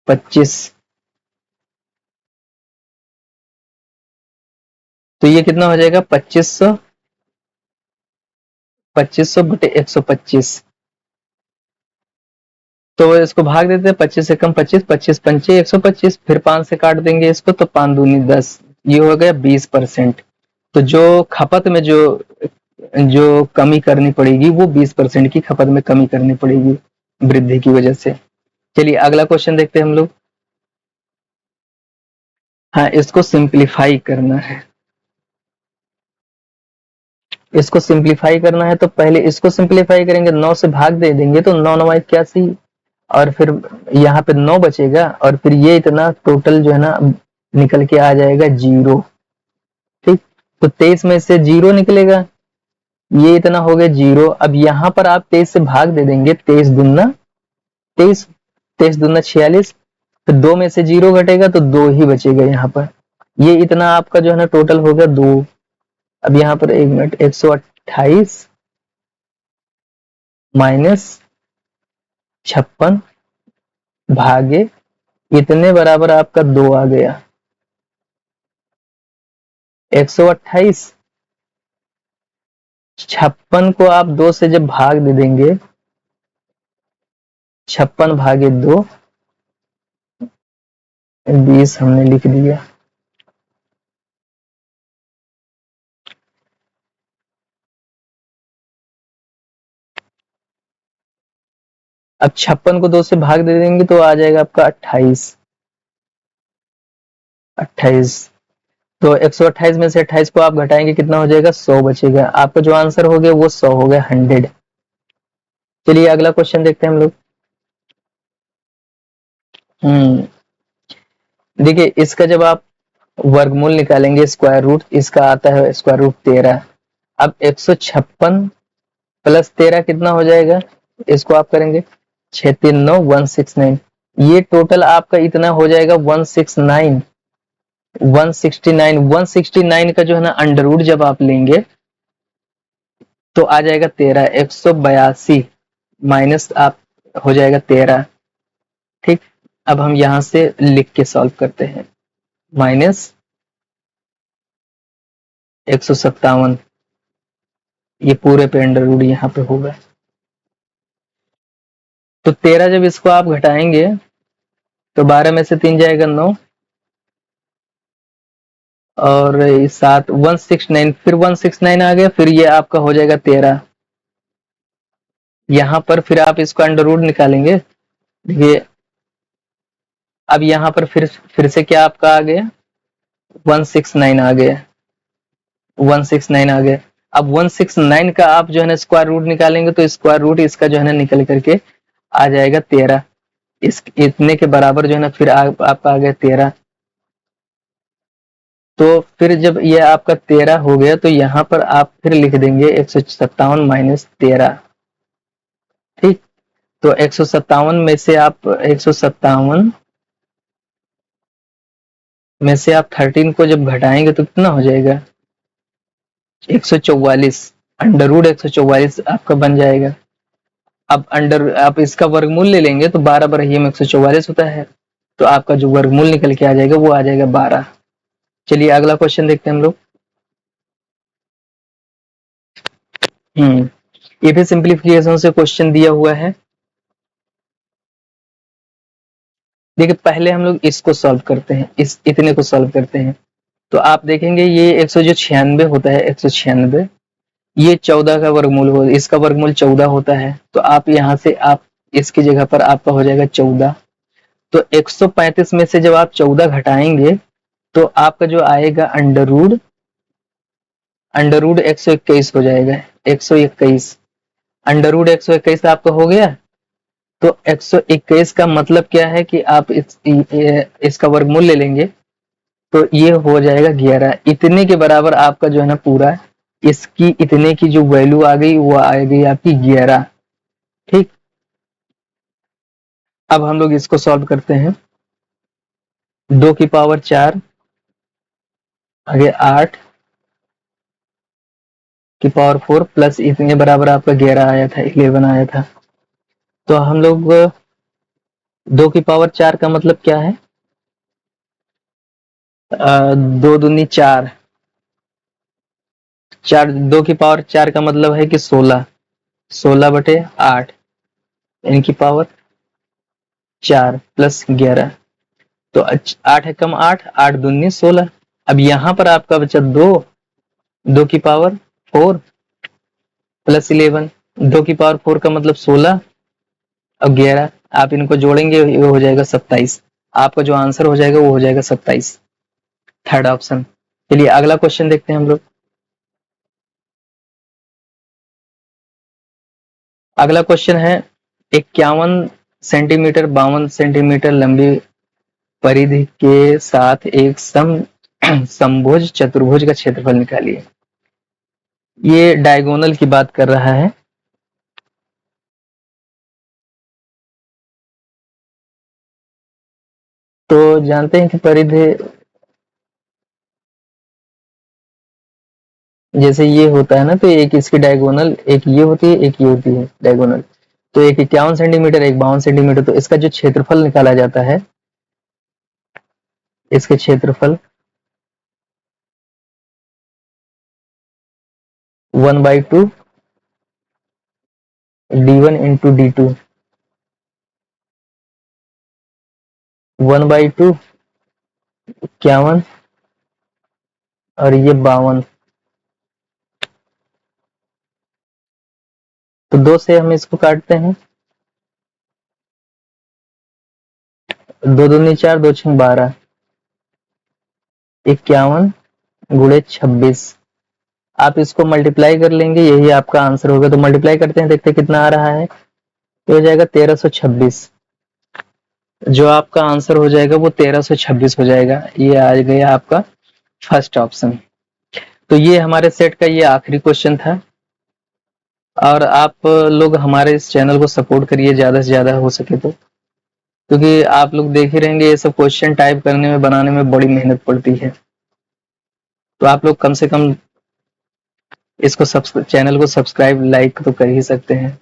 A: 25। तो ये कितना हो जाएगा? 2500, 2500 बटे 125। तो इसको भाग देते हैं, 25 से कम 25, 25 पंचे 125, फिर 5 से काट देंगे इसको, तो 5 दूनी 10, ये हो गया 20%। तो जो खपत में जो कमी करनी पड़ेगी वो 20% की खपत में कमी करनी पड़ेगी वृद्धि की वजह से। चलिए अगला क्वेश्चन देखते हैं हम लोग। हाँ, इसको सिंप्लीफाई करना है। इसको सिंप्लीफाई करना है तो पहले इसको सिंप्लीफाई करेंगे, 9 से भाग दे देंगे तो 9 9 81, और फिर यहाँ पे 9 बचेगा, और फिर ये इतना टोटल जो है ना निकल के आ जाएगा 0। ठीक, तो 23 में से 0 निकलेगा, ये इतना हो गया 0। अब यहाँ पर आप 23 से भाग दे देंगे, 23 दूना 23, 23 दूना 46, फिर 2 में से 0 घटेगा तो 2 ही बचेगा यहाँ पर। ये इतना आपका जो है ना टोटल हो गया 2। अब यहाँ पर 1 मिनट, 128 माइनस 56 भागे इतने बराबर आपका 2 आ गया। 128, 56 को आप 2 से जब भाग दे देंगे, 56 भागे 2, 20 हमने लिख दिया। अब 56 को 2 से भाग दे देंगे तो आ जाएगा आपका 28, 28। तो 128 में से 28 को आप घटाएंगे कितना हो जाएगा, 100 बचेगा। आपका जो आंसर हो गया वो 100 हो गया, 100। चलिए अगला क्वेश्चन देखते हैं हम लोग। देखिए इसका जब आप वर्गमूल निकालेंगे, स्क्वायर रूट इसका आता है स्क्वायर रूट 13। अब 156 प्लस 13 कितना हो जाएगा, इसको आप करेंगे 6 3 9 169। ये टोटल आपका इतना हो जाएगा 169। 169 169 का जो है ना अंडर रूट जब आप लेंगे तो आ जाएगा 13। 182 माइनस आप हो जाएगा 13। ठीक, अब हम यहां से लिख के सॉल्व करते हैं। माइनस 157, ये पूरे पे अंडर रूट यहाँ पे होगा। तो 13 जब इसको आप घटाएंगे तो 12 में से 3 जाएगा 9 और 7 169, फिर 169 आ गया, फिर ये आपका हो जाएगा 13। यहाँ पर फिर आप इसको अंडर रूट निकालेंगे। देखिए अब यहाँ पर फिर से क्या आपका आ गया, 169 आ गया, 169 आ गया। अब 169 का आप जो है ना स्क्वायर रूट निकालेंगे तो स्क्वायर रूट इसका जो है ना निकल करके आ जाएगा 13। इस इतने के बराबर जो है ना फिर आपका आ गया 13। तो फिर जब ये आपका 13 हो गया तो यहाँ पर आप फिर लिख देंगे 157 माइनस 13। ठीक, तो 157 में से आप 157 में से आप 13 को जब घटाएंगे तो कितना हो जाएगा, 144। अंडर रूट 144 आपका बन जाएगा। अब अंडर आप इसका वर्गमूल ले लेंगे तो 12 बराही में 144 होता है, तो आपका जो वर्गमूल निकल के आ जाएगा वो आ जाएगा 12। चलिए अगला क्वेश्चन देखते हैं हम लोग। ये भी सिंप्लीफिकेशन से क्वेश्चन दिया हुआ है। देखिए पहले हम लोग इसको सॉल्व करते हैं, इस इतने को सॉल्व करते हैं। तो आप देखेंगे ये 196 होता है, 196 ये 14 का वर्गमूल हो, इसका वर्गमूल 14 होता है। तो आप यहाँ से आप इसकी जगह पर आपका हो जाएगा 14। तो 135 में से जब आप 14 घटाएंगे तो आपका जो आएगा अंडर रूट 121 हो जाएगा, 121। अंडर रूट 121 आपका हो गया। तो 121 का मतलब क्या है कि आप इसका वर्गमूल ले लेंगे तो ये हो जाएगा 11। इतने के बराबर आपका जो है ना पूरा इसकी इतने की जो वैल्यू आ गई वो आ गई आपकी 11। ठीक, अब हम लोग इसको सॉल्व करते हैं। 2 की पावर 4 आगे 8 की पावर 4 प्लस इतने बराबर आपका 11 आया था, 11 आया था। तो हम लोग 2 की पावर 4 का मतलब क्या है, 2 दूनी 4, 4 2 की पावर 4 का मतलब है कि 16, 16 बटे 8 इनकी पावर 4 प्लस 11। तो 8 है कम 8, 8 दूनी 16। अब यहाँ पर आपका बचा 2, 2 की पावर 4 प्लस 11। 2 की पावर 4 का मतलब 16 और 11, आप इनको जोड़ेंगे ये हो जाएगा 27। आपका जो आंसर हो जाएगा वो हो जाएगा 27, थर्ड ऑप्शन। चलिए अगला क्वेश्चन देखते हैं हम लोग। अगला क्वेश्चन है 51 सेंटीमीटर 52 सेंटीमीटर लंबी परिधि के साथ एक समभुज चतुर्भुज का क्षेत्रफल निकालिए। ये डायगोनल की बात कर रहा है। तो जानते हैं कि परिधि जैसे ये होता है ना, तो एक इसकी डायगोनल एक ये होती है, एक ये होती है डायगोनल। तो एक 51 सेंटीमीटर, एक 52 सेंटीमीटर, तो इसका जो क्षेत्रफल निकाला जाता है, इसके क्षेत्रफल 1/2 d1 इंटू d2, 1/2 51 और ये 52। तो 2 से हम इसको काटते हैं, 2 दूनी 4, 2 छंग 12, 51 गुणे 26। आप इसको मल्टीप्लाई कर लेंगे, यही आपका आंसर होगा। तो मल्टीप्लाई करते हैं, देखते हैं कितना आ रहा है। तो हो जाएगा 1326। जो आपका आंसर हो जाएगा वो 1326 हो जाएगा। ये आ गया आपका फर्स्ट ऑप्शन। तो ये हमारे सेट का ये आखिरी क्वेश्चन था। और आप लोग हमारे इस चैनल को सपोर्ट करिए ज़्यादा से ज़्यादा हो सके तो, क्योंकि आप लोग देख ही रहेंगे ये सब क्वेश्चन टाइप करने में, बनाने में बड़ी मेहनत पड़ती है। तो आप लोग कम से कम इसको चैनल को सब्सक्राइब, लाइक तो कर ही सकते हैं।